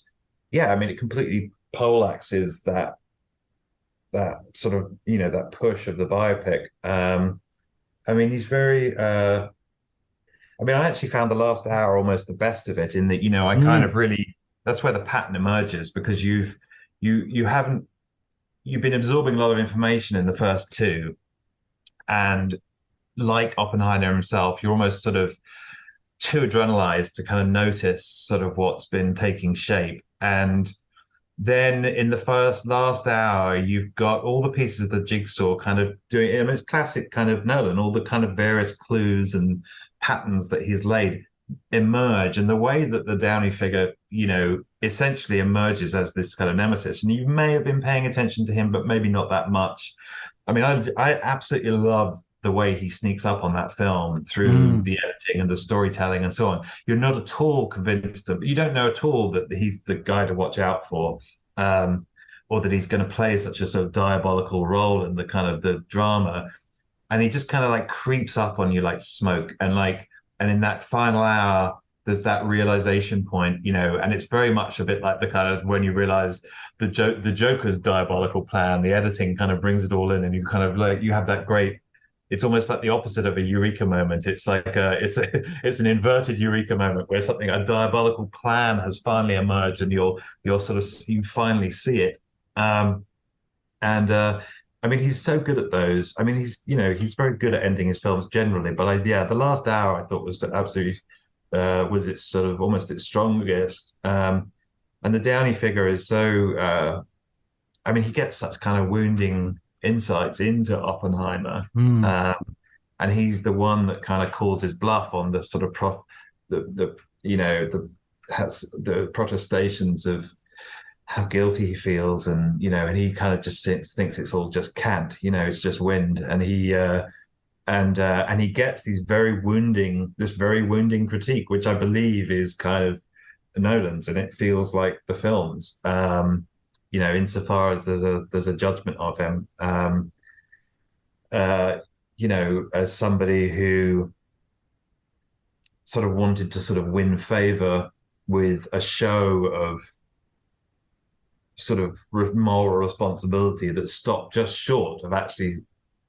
it completely poleaxes that sort of, that push of the biopic. He's very, I actually found the last hour almost the best of it, in that, I kind of really, that's where the pattern emerges, because you've been absorbing a lot of information in the first two. And like Oppenheimer himself, you're almost sort of too adrenalized to kind of notice sort of what's been taking shape. And then in the last hour, you've got all the pieces of the jigsaw kind of doing, it's classic kind of Nolan, all the kind of various clues and patterns that he's laid emerge, and the way that the Downey figure, essentially emerges as this kind of nemesis. And you may have been paying attention to him, but maybe not that much. I absolutely love the way he sneaks up on that film through the editing and the storytelling and so on. You're not at all convinced you don't know at all that he's the guy to watch out for, or that he's going to play such a sort of diabolical role in the kind of the drama. And he just kind of like creeps up on you like smoke. And in that final hour, there's that realization point, and it's very much a bit like the kind of when you realize the Joker's diabolical plan, the editing kind of brings it all in, and you kind of like you have that great. It's almost like the opposite of a eureka moment. It's like it's an inverted eureka moment where a diabolical plan has finally emerged, and you finally see it. And I mean, he's so good at those. I mean, he's very good at ending his films generally. But the last hour I thought was absolutely was its sort of almost its strongest. And the Downey figure is so. I mean, he gets such kind of wounding insights into Oppenheimer, and he's the one that kind of calls his bluff on the sort of the protestations of how guilty he feels, and and he kind of just thinks it's all just cant, it's just wind, and he gets this very wounding critique, which I believe is kind of Nolan's, and it feels like the film's, insofar as there's a judgment of him, as somebody who sort of wanted to sort of win favor with a show of sort of moral responsibility that stopped just short of actually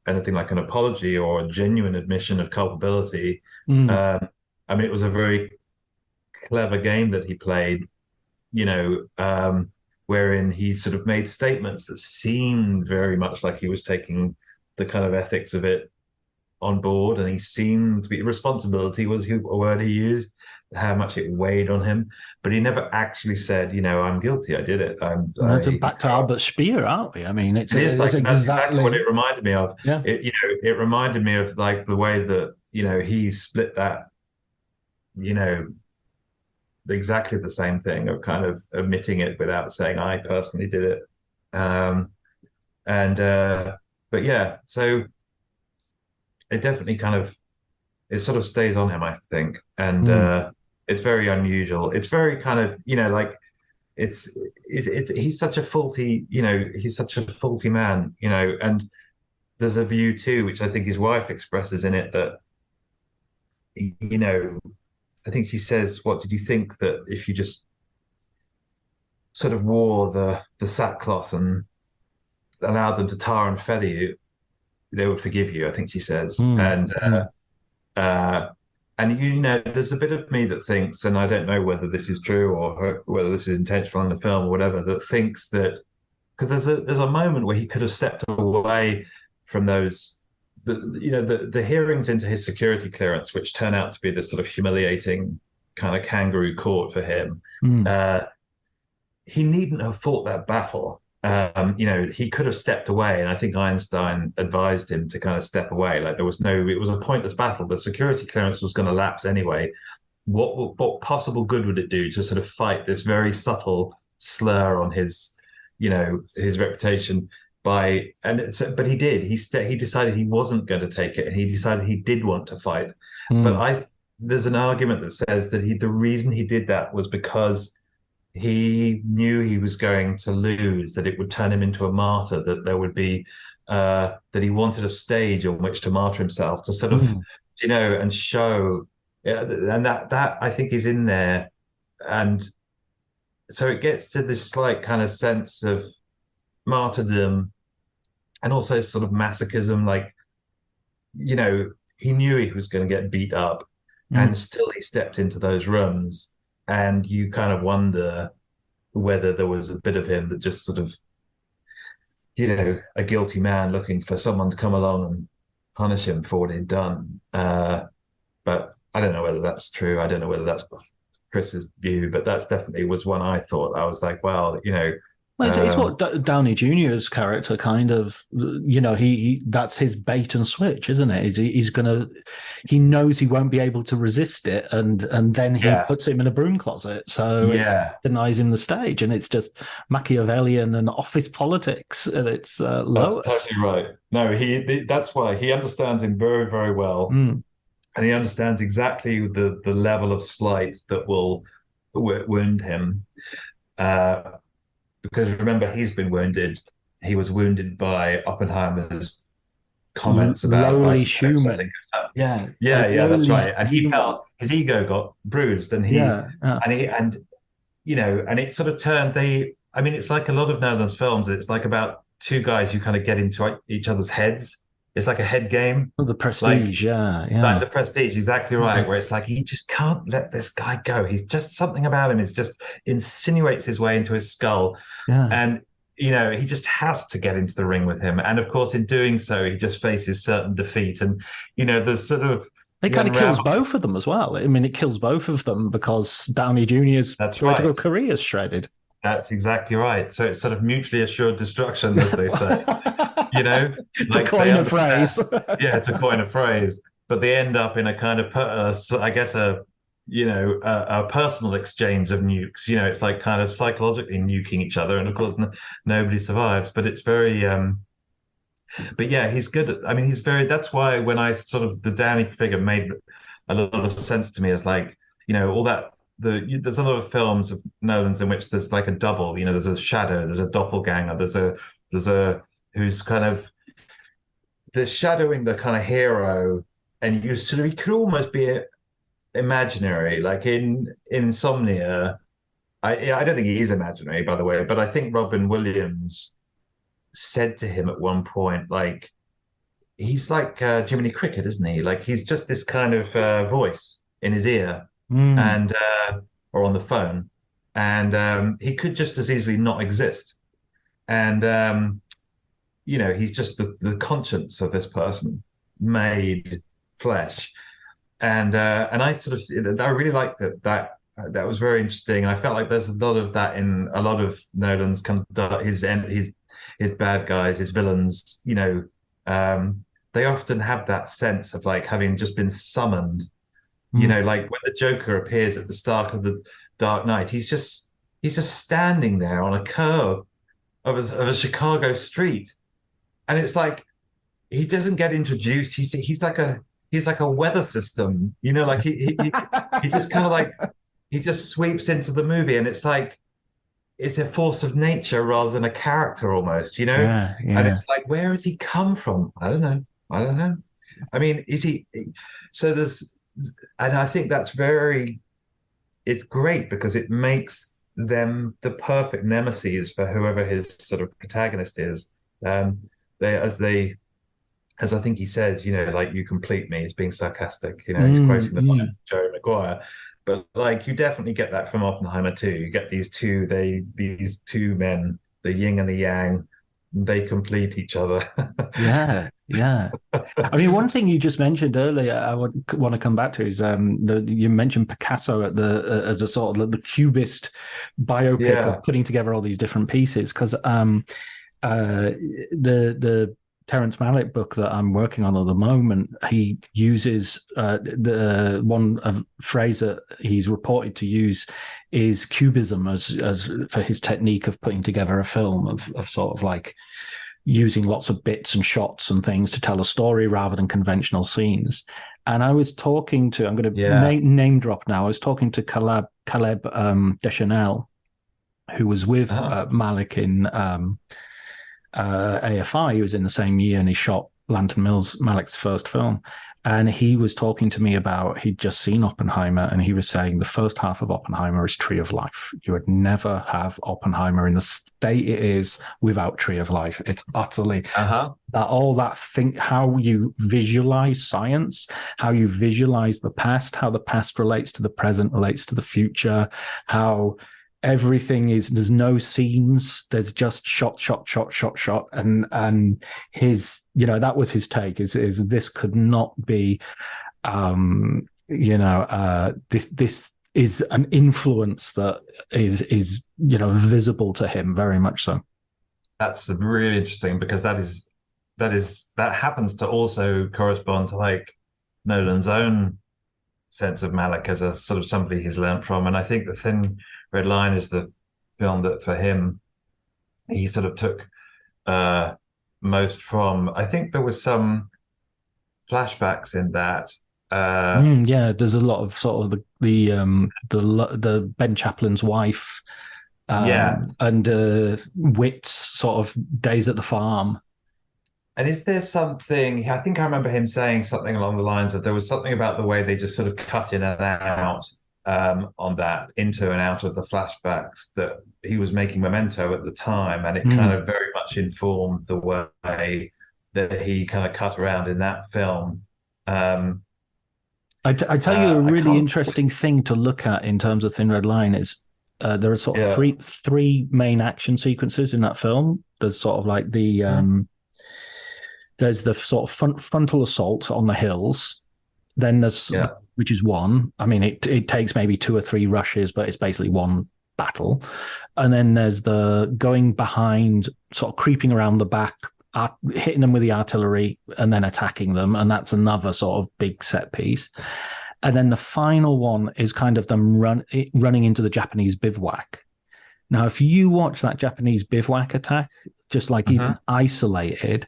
anything like an apology or a genuine admission of culpability. I mean, it was a very clever game that he played, wherein he sort of made statements that seemed very much like he was taking the kind of ethics of it on board, and he seemed to be responsibility was a word he used, how much it weighed on him, but he never actually said, I'm guilty, I did it. That's back to Albert Speer, aren't we? I mean, it's that's exactly what it reminded me of. Yeah. It reminded me of like the way that he split that, exactly the same thing of kind of admitting it without saying I personally did it. But yeah, so it definitely it sort of stays on him, I think. And it's very unusual. It's very kind of, like he's such a faulty, he's such a faulty man, and there's a view too, which I think his wife expresses in it that, I think he says, what did you think that if you just sort of wore the sackcloth and allowed them to tar and feather you, they would forgive you, I think she says. And there's a bit of me that thinks, and I don't know whether this is true or whether this is intentional in the film or whatever, that thinks that because there's a moment where he could have stepped away from those, the hearings into his security clearance, which turn out to be this sort of humiliating kind of kangaroo court for him. He needn't have fought that battle. He could have stepped away, and I think Einstein advised him to kind of step away. Like it was a pointless battle. The security clearance was going to lapse anyway. What possible good would it do to sort of fight this very subtle slur on his reputation but he did. He decided he wasn't going to take it, and he decided he did want to fight. But there's an argument that says that the reason he did that was because he knew he was going to lose, that it would turn him into a martyr, that there would be that he wanted a stage on which to martyr himself, to sort of and show, and that I think is in there. And so it gets to this slight kind of sense of martyrdom and also sort of masochism, like he knew he was going to get beat up, and still he stepped into those rooms. And you kind of wonder whether there was a bit of him that just sort of, a guilty man looking for someone to come along and punish him for what he'd done. But I don't know whether that's true. I don't know whether that's Chris's view, but that's definitely was one I thought. I was like, well, Well, it's what Downey Jr.'s character kind of, he that's his bait and switch, isn't it? He knows he won't be able to resist it, and then he puts him in a broom closet, so it denies him the stage, and it's just Machiavellian and office politics at its lowest. That's totally right. No, that's why he understands him very, very well, and he understands exactly the level of slight that will wound him. Because remember, he's been wounded. He was wounded by Oppenheimer's comments about lowly isotopes, I human. think. Yeah, Yeah, that's lowly right. And he human. felt his ego got bruised, and Yeah, and it sort of turned I mean, it's like a lot of Nolan's films. It's like about two guys who kind of get into each other's heads. It's like a head game. the Like Prestige. Yeah, Like yeah. The Prestige, exactly right. Where it's like he just can't let this guy go. He's just something about him is just insinuates his way into his skull, Yeah. and he just has to get into the ring with him. And of course, in doing so, he just faces certain defeat. And the sort of It the kind of kills unravel- both of them as well. I mean, it kills both of them because Downey Jr.'s That's political right. career is shredded. That's exactly right. So it's sort of mutually assured destruction, as they say. To Like they coin a understand. phrase. Yeah, to coin a phrase, but they end up in a kind of, I guess, a personal exchange of nukes. It's like kind of psychologically nuking each other, and of course, nobody survives. But it's very, but yeah, he's good. I mean, he's very. That's why when I sort of the Downey figure made a lot of sense to me as like, all that. There's a lot of films of Nolan's in which there's like a double. There's a shadow, there's a doppelganger, there's a who's kind of they're shadowing the kind of hero, and he could almost be imaginary. Like in Insomnia, I don't think he is imaginary, by the way, but I think Robin Williams said to him at one point, like, he's like Jiminy Cricket, isn't he? Like he's just this kind of voice in his ear, and or on the phone, and he could just as easily not exist. And he's just the conscience of this person made flesh. And I sort of I really liked that was very interesting. And I felt like there's a lot of that in a lot of Nolan's kind of his bad guys, his villains. They often have that sense of like having just been summoned. Like when the Joker appears at the start of the Dark Knight, he's just standing there on a curb of a Chicago street, and it's like he doesn't get introduced. He's like a weather system, like he just kind of like he just sweeps into the movie, and it's like it's a force of nature rather than a character almost, Yeah. And it's like, where has he come from? I don't know. I mean, is he? So and I think it's great because it makes them the perfect nemesis for whoever his sort of protagonist is. As I think he says, like, you complete me, he's being sarcastic, he's quoting the line of Jerry Maguire. But like you definitely get that from Oppenheimer too. You get these two men, the yin and the yang, they complete each other. Yeah. I mean, one thing you just mentioned earlier, I would want to come back to is you mentioned Picasso as a sort of the cubist biopic of putting together all these different pieces. Because the Terrence Malick book that I'm working on at the moment, he uses the one phrase that he's reported to use is cubism as for his technique of putting together a film of sort of like using lots of bits and shots and things to tell a story rather than conventional scenes. And I was talking to, I'm going to name drop now. I was talking to Caleb Deschanel, who was with Malick in AFI. He was in the same year, and he shot Lantern Mills, Malick's first film. And he was talking to me about, he'd just seen Oppenheimer, and he was saying the first half of Oppenheimer is Tree of Life. You would never have Oppenheimer in the state it is without Tree of Life. It's utterly how you visualize science, how you visualize the past, how the past relates to the present, relates to the future, how everything is, there's no scenes, there's just shot, and his, that was his take, is this could not be this is an influence that is visible to him, very much so. That's really interesting, because that happens to also correspond to like Nolan's own sense of Malick as a sort of somebody he's learned from. And I think The Thin Red Line is the film that for him he sort of took most from. I think there was some flashbacks in that. There's a lot of sort of the Ben Chaplin's wife, and Witt's sort of days at the farm. And is there something, I think I remember him saying something along the lines of there was something about the way they just sort of cut in and out on that, into and out of the flashbacks, that he was making Memento at the time, and it kind of very much informed the way that he kind of cut around in that film. I tell you a really interesting thing to look at in terms of Thin Red Line is there are sort of three main action sequences in that film. There's sort of like there's the sort of frontal assault on the hills. Then there's, which is one. I mean, it takes maybe 2 or 3 rushes, but it's basically one battle. And then there's the going behind, sort of creeping around the back, hitting them with the artillery and then attacking them. And that's another sort of big set piece. And then the final one is kind of them running into the Japanese bivouac. Now, if you watch that Japanese bivouac attack, just like even isolated,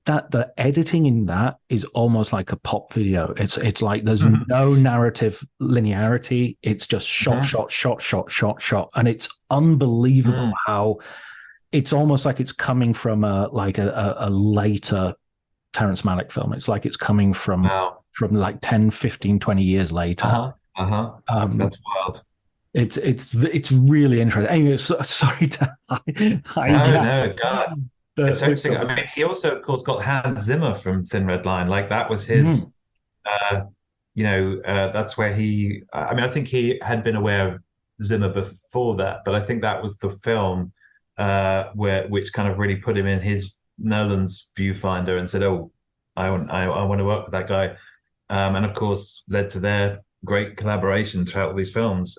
that the editing in that is almost like a pop video. It's like there's no narrative linearity. It's just shot, shot, and it's unbelievable how it's almost like it's coming from a later Terrence Malick film. It's like it's coming from like 10, 15, 20 years later. That's wild. It's really interesting. Anyway, sorry to no, God. It's interesting. I mean, he also, of course, got Hans Zimmer from Thin Red Line. Like that was his, that's where he. I mean, I think he had been aware of Zimmer before that, but I think that was the film which kind of really put him in his Nolan's viewfinder and said, "Oh, I want to work with that guy," and of course led to their great collaboration throughout all these films.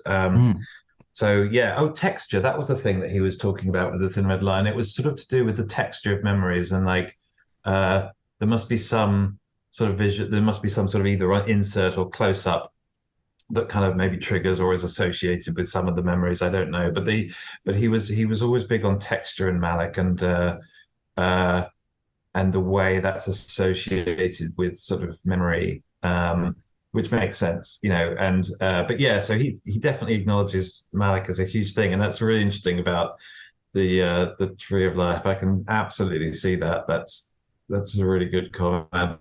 So texture. That was the thing that he was talking about with the Thin Red Line. It was sort of to do with the texture of memories, and like there must be some sort of visual. There must be some sort of either insert or close up that kind of maybe triggers or is associated with some of the memories. I don't know, but he was always big on texture in Malick, and the way that's associated with sort of memory. Which makes sense, and so he definitely acknowledges Malick as a huge thing, and that's really interesting about the Tree of Life. I can absolutely see that. That's a really good comment.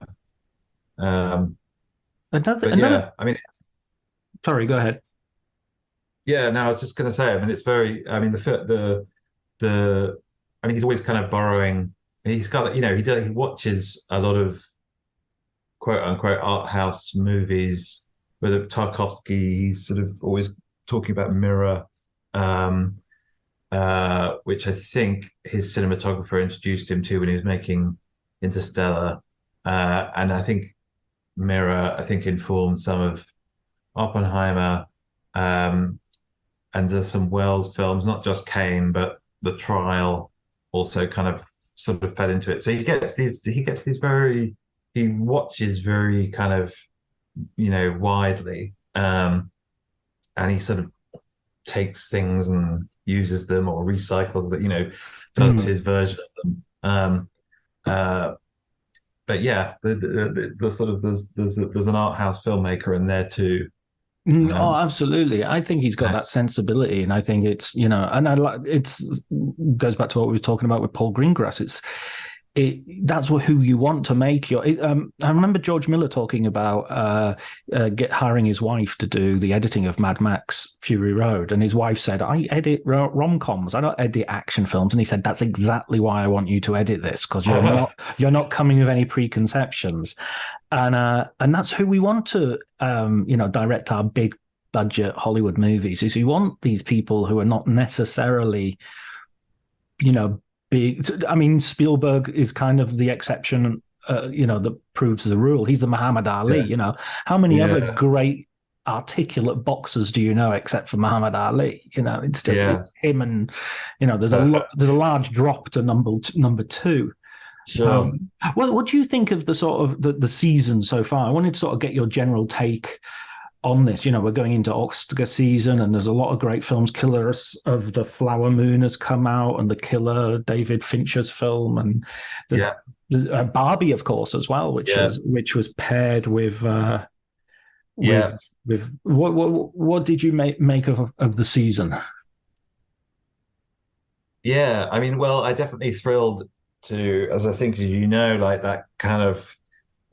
I mean, sorry, go ahead. Yeah, no, I was just going to say. I mean, it's very. I mean, I mean, he's always kind of borrowing. He's got, he watches a lot of quote unquote art house movies, whether Tarkovsky, he's sort of always talking about Mirror, which I think his cinematographer introduced him to when he was making Interstellar. And I think Mirror, informed some of Oppenheimer. And there's some Wells films, not just Kane, but The Trial also kind of sort of fed into it. So he gets these very, he watches very kind of, widely, and he sort of takes things and uses them or recycles that, does his version of them. But yeah, the sort of there's an art house filmmaker in there too. Oh, absolutely. I think he's got that sensibility, and I think it's, and I like goes back to what we were talking about with Paul Greengrass. That's who you want to make your. I remember George Miller talking about hiring his wife to do the editing of Mad Max Fury Road, and his wife said, "I edit rom-coms. I don't edit action films." And he said, "That's exactly why I want you to edit this, because you're not coming with any preconceptions." And that's who we want to direct our big budget Hollywood movies. Is we want these people who are not necessarily, big. I mean, Spielberg is kind of the exception, that proves the rule. He's the Muhammad Ali. Yeah. How many other great articulate boxers do you know except for Muhammad Ali? It's just it's him, and there's a large drop to number two. Sure. What do you think of the sort of the season so far? I wanted to sort of get your general take on this. We're going into Oscar season, and there's a lot of great films. Killer of the Flower Moon has come out, and The Killer, David Fincher's film, and there's Barbie, of course, as well, which was paired with what did you make of the season? Yeah, I mean, well, I definitely thrilled to, as I think, as you know, like that kind of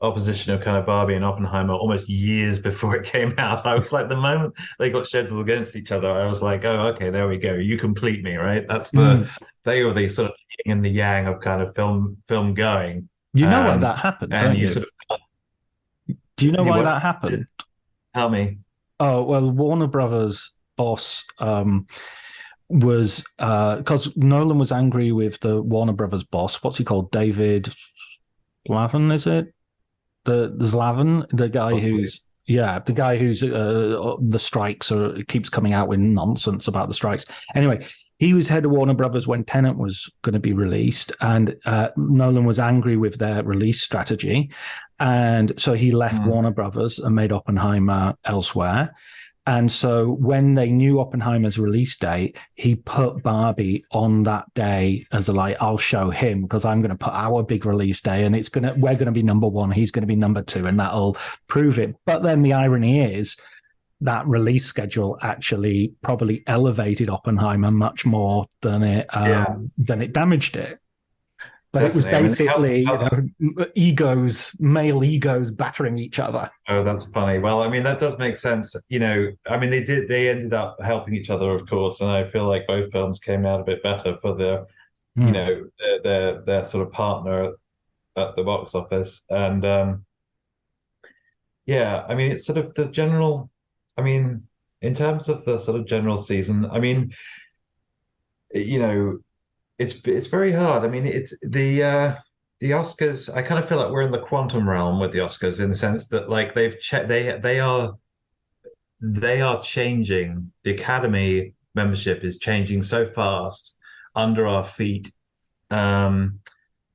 opposition of kind of Barbie and Oppenheimer almost years before it came out. I was like, the moment they got scheduled against each other, I was like, oh, okay, there we go. You complete me, right? That's they were the sort of yin and the yang of kind of film going. You know why that happened, and don't you? Sort of, do you know why that happened? Tell me. Oh, well, Warner Brothers boss was because Nolan was angry with the Warner Brothers boss. What's he called? David Slavin, is it? The Slavin, the guy who's the strikes, or keeps coming out with nonsense about the strikes. Anyway, he was head of Warner Brothers when Tenet was going to be released, and Nolan was angry with their release strategy, and so he left Warner Brothers and made Oppenheimer elsewhere. And so when they knew Oppenheimer's release date, he put Barbie on that day as I'll show him, because I'm going to put our big release day, and we're going to be number one, he's going to be number two, and that'll prove it. But then the irony is that release schedule actually probably elevated Oppenheimer much more than it damaged it. But definitely. It was basically male egos battering each other. Oh, that's funny. Well, I mean, that does make sense. I mean, they ended up helping each other, of course, and I feel like both films came out a bit better for their, their sort of partner at the box office. And I mean, it's sort of the general. I mean, in terms of the sort of general season, I mean, it's very hard. I mean, it's the Oscars. I kind of feel like we're in the quantum realm with the Oscars, in the sense that like they are changing. The Academy membership is changing so fast under our feet, and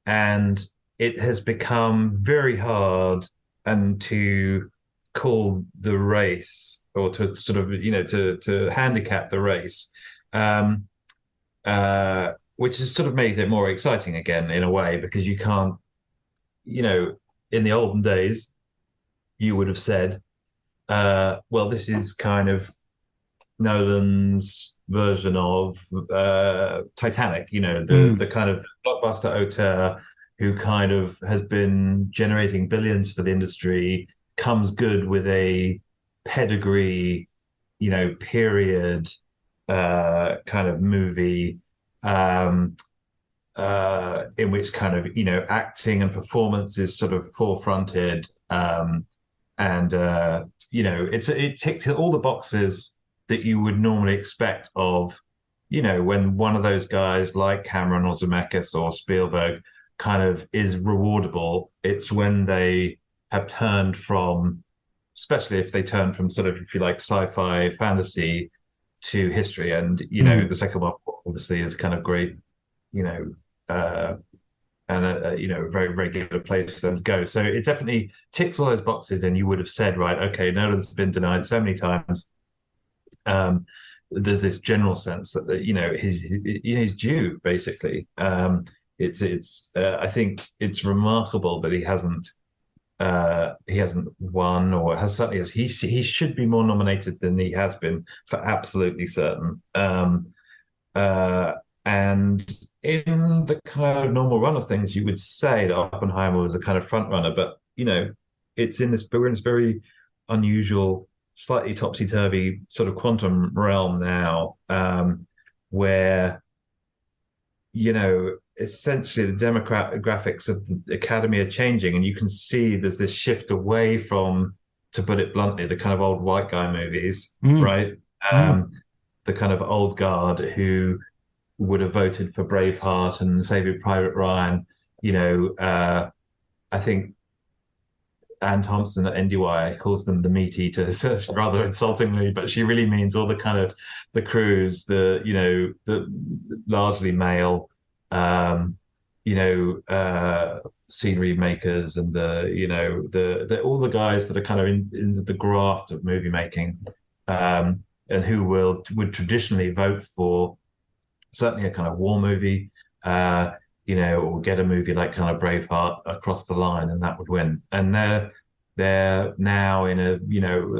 it has become very hard and to call the race, or to sort of to handicap the race. Which has sort of made it more exciting again in a way, because you can't, in the olden days, you would have said, well, this is kind of Nolan's version of Titanic, the kind of blockbuster auteur who kind of has been generating billions for the industry, comes good with a pedigree, period kind of movie, in which kind of acting and performance is sort of forefronted, it ticks all the boxes that you would normally expect of when one of those guys like Cameron or Zemeckis or Spielberg kind of is rewardable. It's when they have turned from, especially if they turn from sort of, if you like, sci-fi fantasy to history. And the second one obviously is kind of great, and a very regular place for them to go. So it definitely ticks all those boxes, and you would have said, right, okay, Nolan's been denied so many times. There's this general sense that he's due, basically. It's I think it's remarkable that he hasn't won, or certainly he should be more nominated than he has been, for absolutely certain. And in the kind of normal run of things, you would say that Oppenheimer was a kind of front runner, but we're in this very unusual, slightly topsy-turvy sort of quantum realm now, where essentially the demographics of the Academy are changing, and you can see there's this shift away from, to put it bluntly, the kind of old white guy movies, right? The kind of old guard who would have voted for Braveheart and Saving Private Ryan. I think Anne Thompson at NDY calls them the meat eaters, rather insultingly, but she really means all the kind of the crews, the largely male, scenery makers, and the all the guys that are kind of in the graft of movie making, and who would traditionally vote for certainly a kind of war movie, or get a movie like kind of Braveheart across the line, and that would win. And they're now in a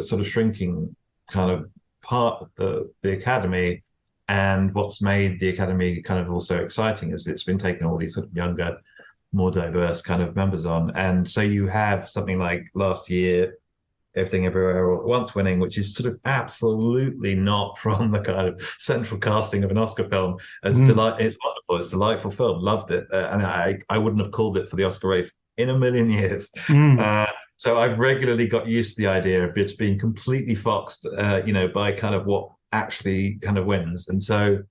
sort of shrinking kind of part of the Academy. And what's made the Academy kind of also exciting is it's been taking all these sort of younger more diverse kind of members on. And so you have something like last year, Everything Everywhere All at Once winning, which is sort of absolutely not from the kind of central casting of an Oscar film. It's wonderful. It's a delightful film. Loved it. And I wouldn't have called it for the Oscar race in a million years. So I've regularly got used to the idea of it being completely foxed, by kind of what actually kind of wins. And so,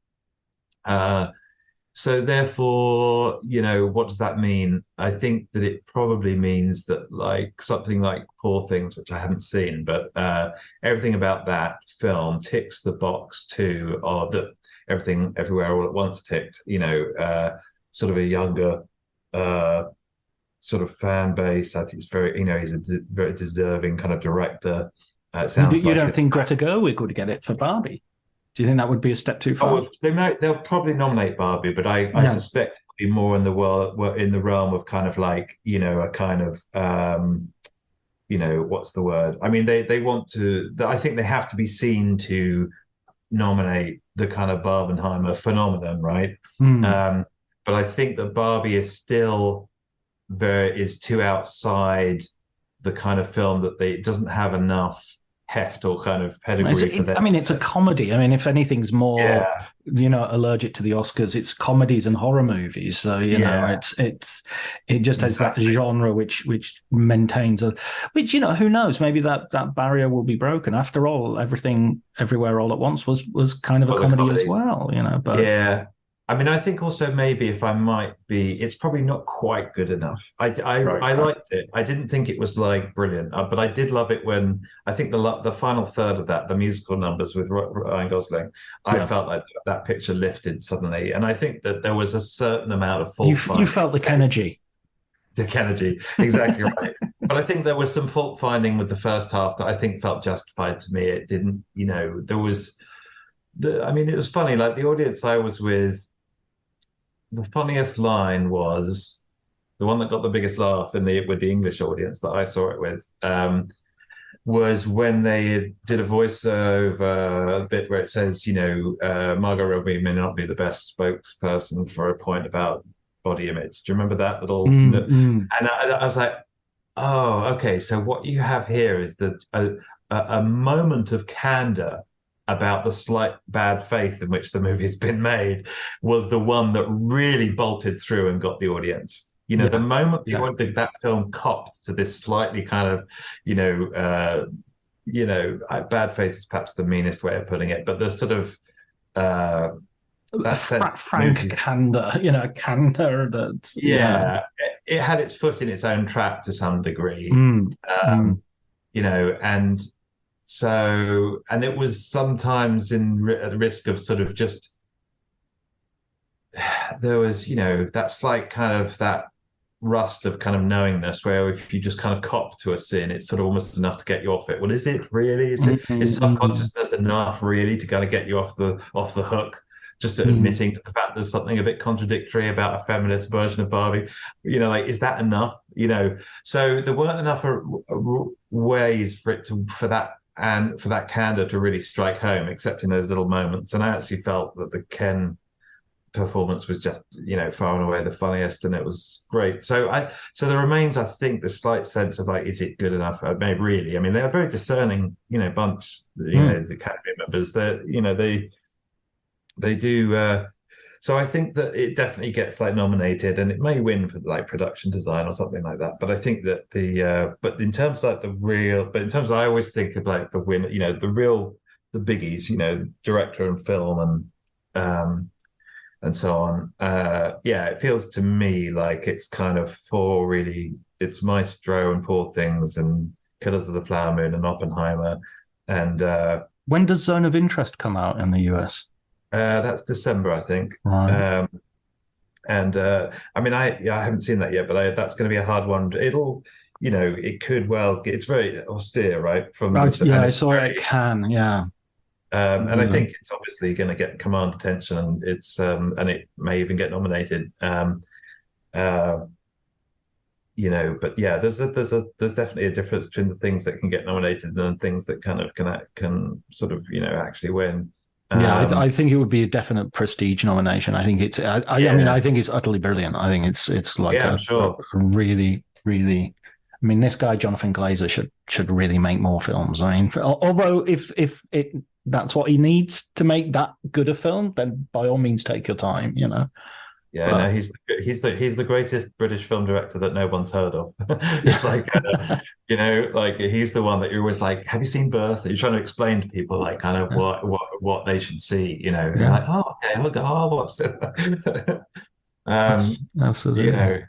therefore, what does that mean? I think that it probably means that like something like Poor Things, which I haven't seen, but everything about that film ticks the box too, or that Everything Everywhere All at Once ticked, sort of a younger sort of fan base. I think it's very, he's a very deserving kind of director. It sounds you don't think Greta Gerwig would get it for Barbie? Do you think that would be a step too far? They'll probably nominate Barbie, but I suspect it'll be more in the realm of kind of like, a kind of, what's the word? I mean, they want to, I think they have to be seen to nominate the kind of Barbenheimer phenomenon, right? But I think that Barbie is still too outside the kind of film that it doesn't have enough heft or kind of pedigree for them. I mean, it's a comedy. I mean, if anything's more, allergic to the Oscars, it's comedies and horror movies. So it just has that genre which maintains who knows? Maybe that barrier will be broken. After all, Everything Everywhere All at Once was kind of a comedy as well. But yeah. I mean, I think also maybe if I might be, it's probably not quite good enough. I liked it. I didn't think it was like brilliant, but I did love it when I think the final third of that, the musical numbers with Ryan Gosling, I felt like that picture lifted suddenly. And I think that there was a certain amount of fault finding. You felt the Kennedy. The Kennedy, exactly right. But I think there was some fault finding with the first half that I think felt justified to me. It didn't, there was, it was funny, like the audience I was with, the funniest line was the one that got the biggest laugh with the English audience that I saw it with, was when they did a voiceover bit where it says, Margot Robbie may not be the best spokesperson for a point about body image. Do you remember that little? And I was like, oh, okay. So what you have here is a moment of candor about the slight bad faith in which the movie has been made was the one that really bolted through and got the audience. The moment that film copped to this slightly kind of, bad faith is perhaps the meanest way of putting it, but the sort of that sense, frank candor, candor that it had its foot in its own trap to some degree, and. So, and it was sometimes at the risk of sort of just, there was, that slight kind of that rust of kind of knowingness where if you just kind of cop to a sin, it's sort of almost enough to get you off it. Well, is it really? Is subconsciousness enough really to kind of get you off the hook? Just admitting to the fact there's something a bit contradictory about a feminist version of Barbie, is that enough? So there weren't enough ways for that candor to really strike home, except in those little moments. And I actually felt that the Ken performance was just, far and away the funniest, and it was great. So there remains, I think, the slight sense of like, is it good enough? Maybe really. I mean, they're a very discerning, bunch. The Academy members. They do. So I think that it definitely gets like nominated, and it may win for like production design or something like that. But I think that but in terms of like I always think of like the win, the biggies, director and film and so on. It feels to me like it's kind of it's Maestro and Poor Things and Killers of the Flower Moon and Oppenheimer. And when does Zone of Interest come out in the US? That's December, I think. Right. I haven't seen that yet, but that's going to be a hard one. It'll, it could well. It's very austere, right? I saw it at Cannes. Yeah. And I think it's obviously going to get command attention, and it's and it may even get nominated. But there's definitely a difference between the things that can get nominated and the things that kind of can sort of actually win. Yeah, I think it would be a definite prestige nomination. I think it's. I mean, I think it's utterly brilliant. I think it's like I'm a sure. really, really. I mean, this guy Jonathan Glazer should really make more films. I mean, although if that's what he needs to make that good a film, then by all means take your time. Yeah, But, no, he's the greatest British film director that no one's heard of. It's like like he's the one that you're always like, have you seen Birth? You're trying to explain to people like kind of what they should see, and you're like, oh, okay, I'll watch it. Absolutely. I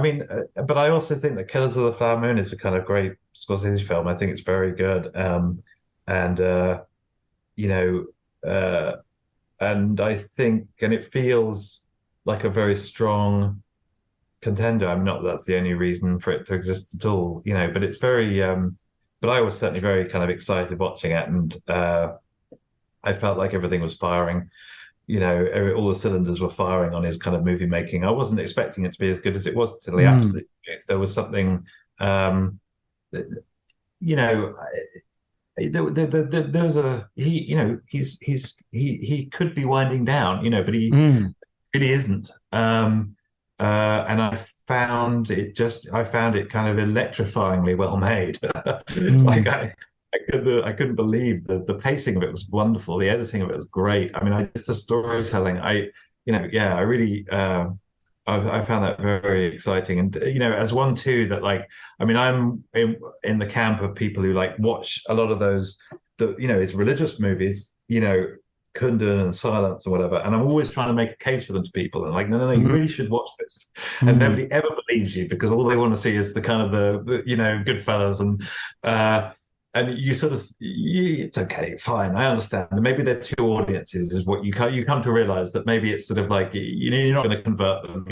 mean, but I also think that Killers of the Flower Moon is a kind of great Scorsese film. I think it's very good. And you know, uh, and I think, and it feels like a very strong contender. I'm not that's the only reason for it to exist at all, but it's very, but I was certainly very kind of excited watching it, and I felt like everything was firing. All the cylinders were firing on his kind of movie making. I wasn't expecting it to be as good as it was till the absolute case. There was something, you know, there was he could be winding down, but he really isn't. And I found it kind of electrifyingly well made. Like I couldn't believe the pacing of it was wonderful. The editing of it was great. I mean, just the storytelling. I really, I found that very exciting. And as one too that like, I mean, I'm in the camp of people who like watch a lot of those, his religious movies, Kundun and Silence or whatever, and I'm always trying to make a case for them to people, and like, no, you really should watch this, and nobody ever believes you because all they want to see is the kind of the Goodfellas, and you sort of it's okay, fine, I understand. Maybe they're two audiences, is what you come to realize, that maybe it's sort of like you're not going to convert them,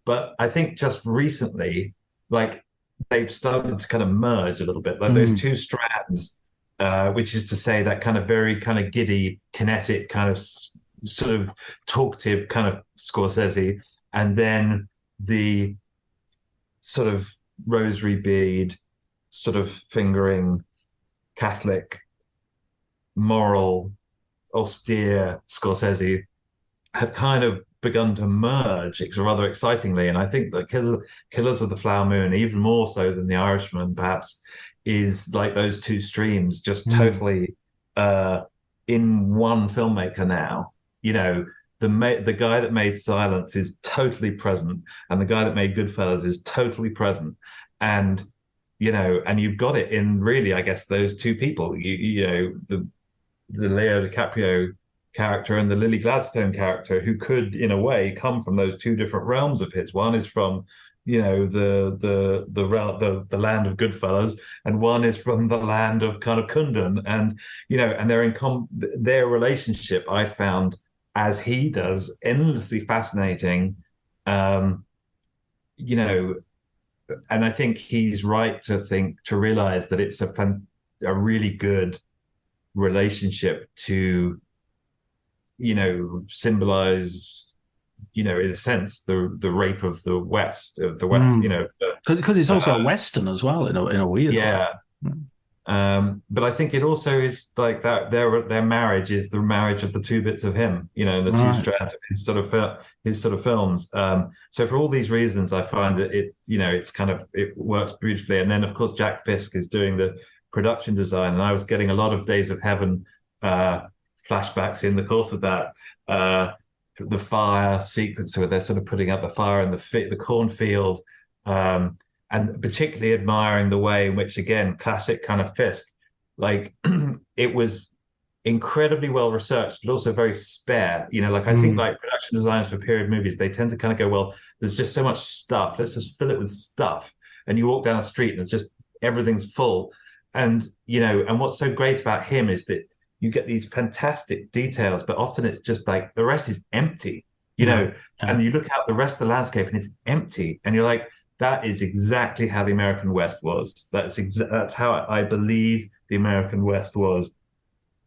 But I think just recently, like they've started to kind of merge a little bit, like those two strands. Which is to say that kind of very kind of giddy, kinetic, kind of sort of talkative kind of Scorsese, and then the sort of rosary bead, sort of fingering Catholic, moral, austere Scorsese have kind of begun to merge rather excitingly. And I think that Killers of the Flower Moon, even more so than The Irishman, perhaps, is like those two streams just totally in one filmmaker now. The guy that made Silence is totally present, and the guy that made Goodfellas is totally present, and and you've got it in really, I guess, those two people. The Leo DiCaprio character and the Lily Gladstone character, who could in a way come from those two different realms of his. One is from the land of Goodfellas, and one is from the land of kind of Kundun, and and they're their relationship I found, as he does, endlessly fascinating. And I think he's right to realize that it's a really good relationship to symbolize, in a sense, the rape of the West, because it's also a Western as well, in a weird way. But I think it also is like that their marriage is the marriage of the two bits of him, the two strands of his sort of films. So for all these reasons, I find that it works beautifully. And then of course Jack Fisk is doing the production design, and I was getting a lot of Days of Heaven flashbacks in the course of that. The fire sequence where they're sort of putting out the fire in the cornfield, and particularly admiring the way in which, again, classic kind of Fisk, like it was incredibly well researched, but also very spare. I think like production designers for period movies, they tend to kind of go, well, there's just so much stuff, let's just fill it with stuff. And you walk down the street and it's just everything's full. And and what's so great about him is that you get these fantastic details, but often it's just like the rest is empty, and you look out the rest of the landscape and it's empty, and you're like, that is exactly how the American West was. That's how I believe the American West was.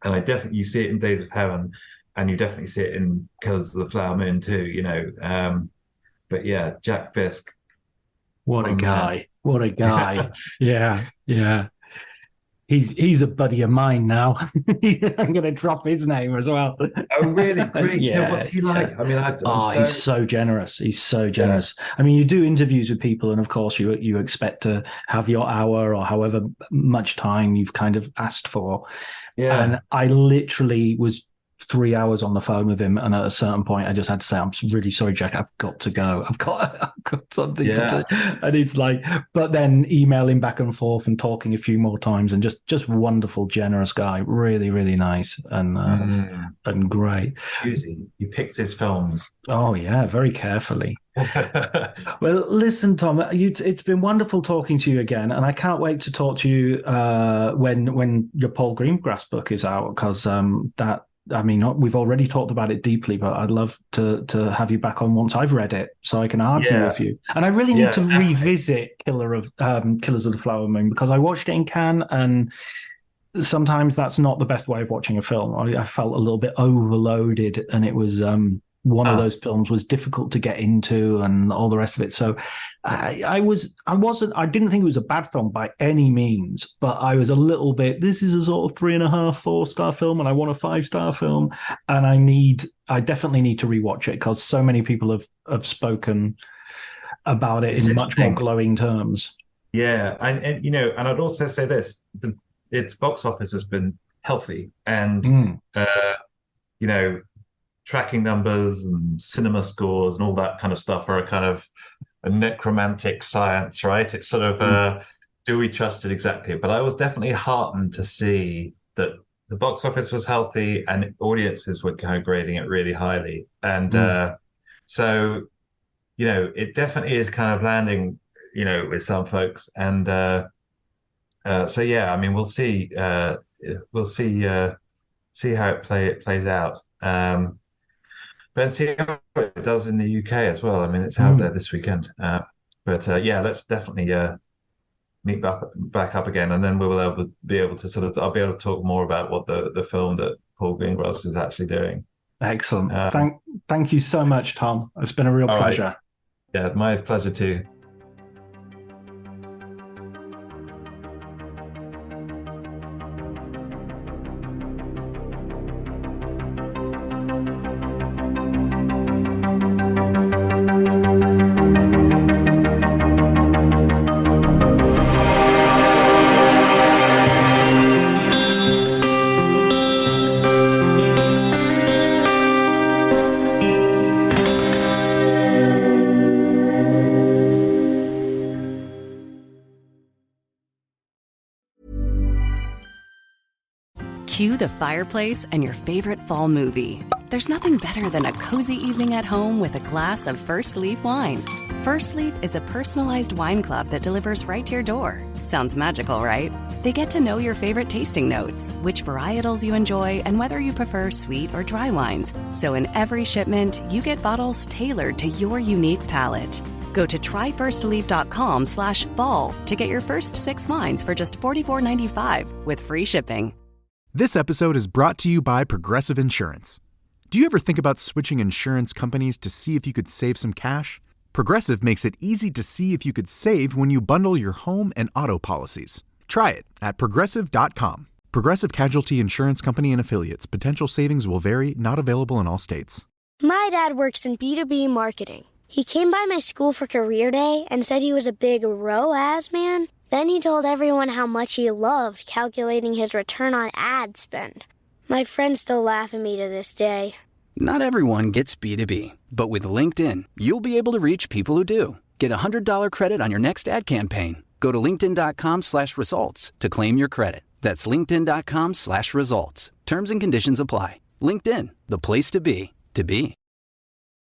And you see it in Days of Heaven, and you definitely see it in Killers of the Flower Moon too, But yeah, Jack Fisk. What a guy. What a guy. Yeah. He's a buddy of mine now. I'm going to drop his name as well. Oh, really? Great. Yeah. What's he like? I mean, he's so generous. He's so generous. Yeah. I mean, you do interviews with people, and of course, you expect to have your hour or however much time you've kind of asked for. Yeah. And I literally was 3 hours on the phone with him, and at a certain point I just had to say, I'm really sorry, Jack, I've got to go. I've got something to do. And it's like, but then emailing back and forth and talking a few more times, and just wonderful, generous guy, really, really nice and great. He picks his films. Oh yeah, very carefully. Well, listen, Tom, it's been wonderful talking to you again, and I can't wait to talk to you when your Paul Greengrass book is out, because we've already talked about it deeply, but I'd love to have you back on once I've read it, so I can argue with you. And I really need to revisit Killers of the Flower Moon, because I watched it in Cannes, and sometimes that's not the best way of watching a film. I felt a little bit overloaded, and it was one of those films was difficult to get into, and all the rest of it. So I didn't think it was a bad film by any means, but I was a little bit, this is a sort of 3.5, 4-star film, and I want a 5-star film. And I definitely need to rewatch it, because so many people have spoken about it in much more glowing terms. Yeah. And and I'd also say this, its box office has been healthy, and, tracking numbers and cinema scores and all that kind of stuff are a kind of a necromantic science, right? It's sort of, do we trust it exactly? But I was definitely heartened to see that the box office was healthy and audiences were kind of grading it really highly. And so, it definitely is kind of landing, with some folks. And so, yeah, I mean, we'll see how it plays out. And see how it does in the UK as well. I mean, it's out there this weekend. But let's definitely meet back up again, and then we will be able to I'll be able to talk more about what the film that Paul Greengrass is actually doing. Excellent. Thank you so much, Tom. It's been a real pleasure. Right. Yeah, my pleasure too. Cue the fireplace and your favorite fall movie. There's nothing better than a cozy evening at home with a glass of First Leaf wine. First Leaf is a personalized wine club that delivers right to your door. Sounds magical, right? They get to know your favorite tasting notes, which varietals you enjoy, and whether you prefer sweet or dry wines. So in every shipment, you get bottles tailored to your unique palate. Go to tryfirstleaf.com/fall to get your first 6 wines for just $44.95 with free shipping. This episode is brought to you by Progressive Insurance. Do you ever think about switching insurance companies to see if you could save some cash? Progressive makes it easy to see if you could save when you bundle your home and auto policies. Try it at Progressive.com. Progressive Casualty Insurance Company and Affiliates. Potential savings will vary. Not available in all states. My dad works in B2B marketing. He came by my school for career day and said he was a big ROAS man. Then he told everyone how much he loved calculating his return on ad spend. My friends still laugh at me to this day. Not everyone gets B2B, but with LinkedIn, you'll be able to reach people who do. Get a $100 credit on your next ad campaign. Go to linkedin.com/results to claim your credit. That's linkedin.com/results. Terms and conditions apply. LinkedIn, the place to be, to be.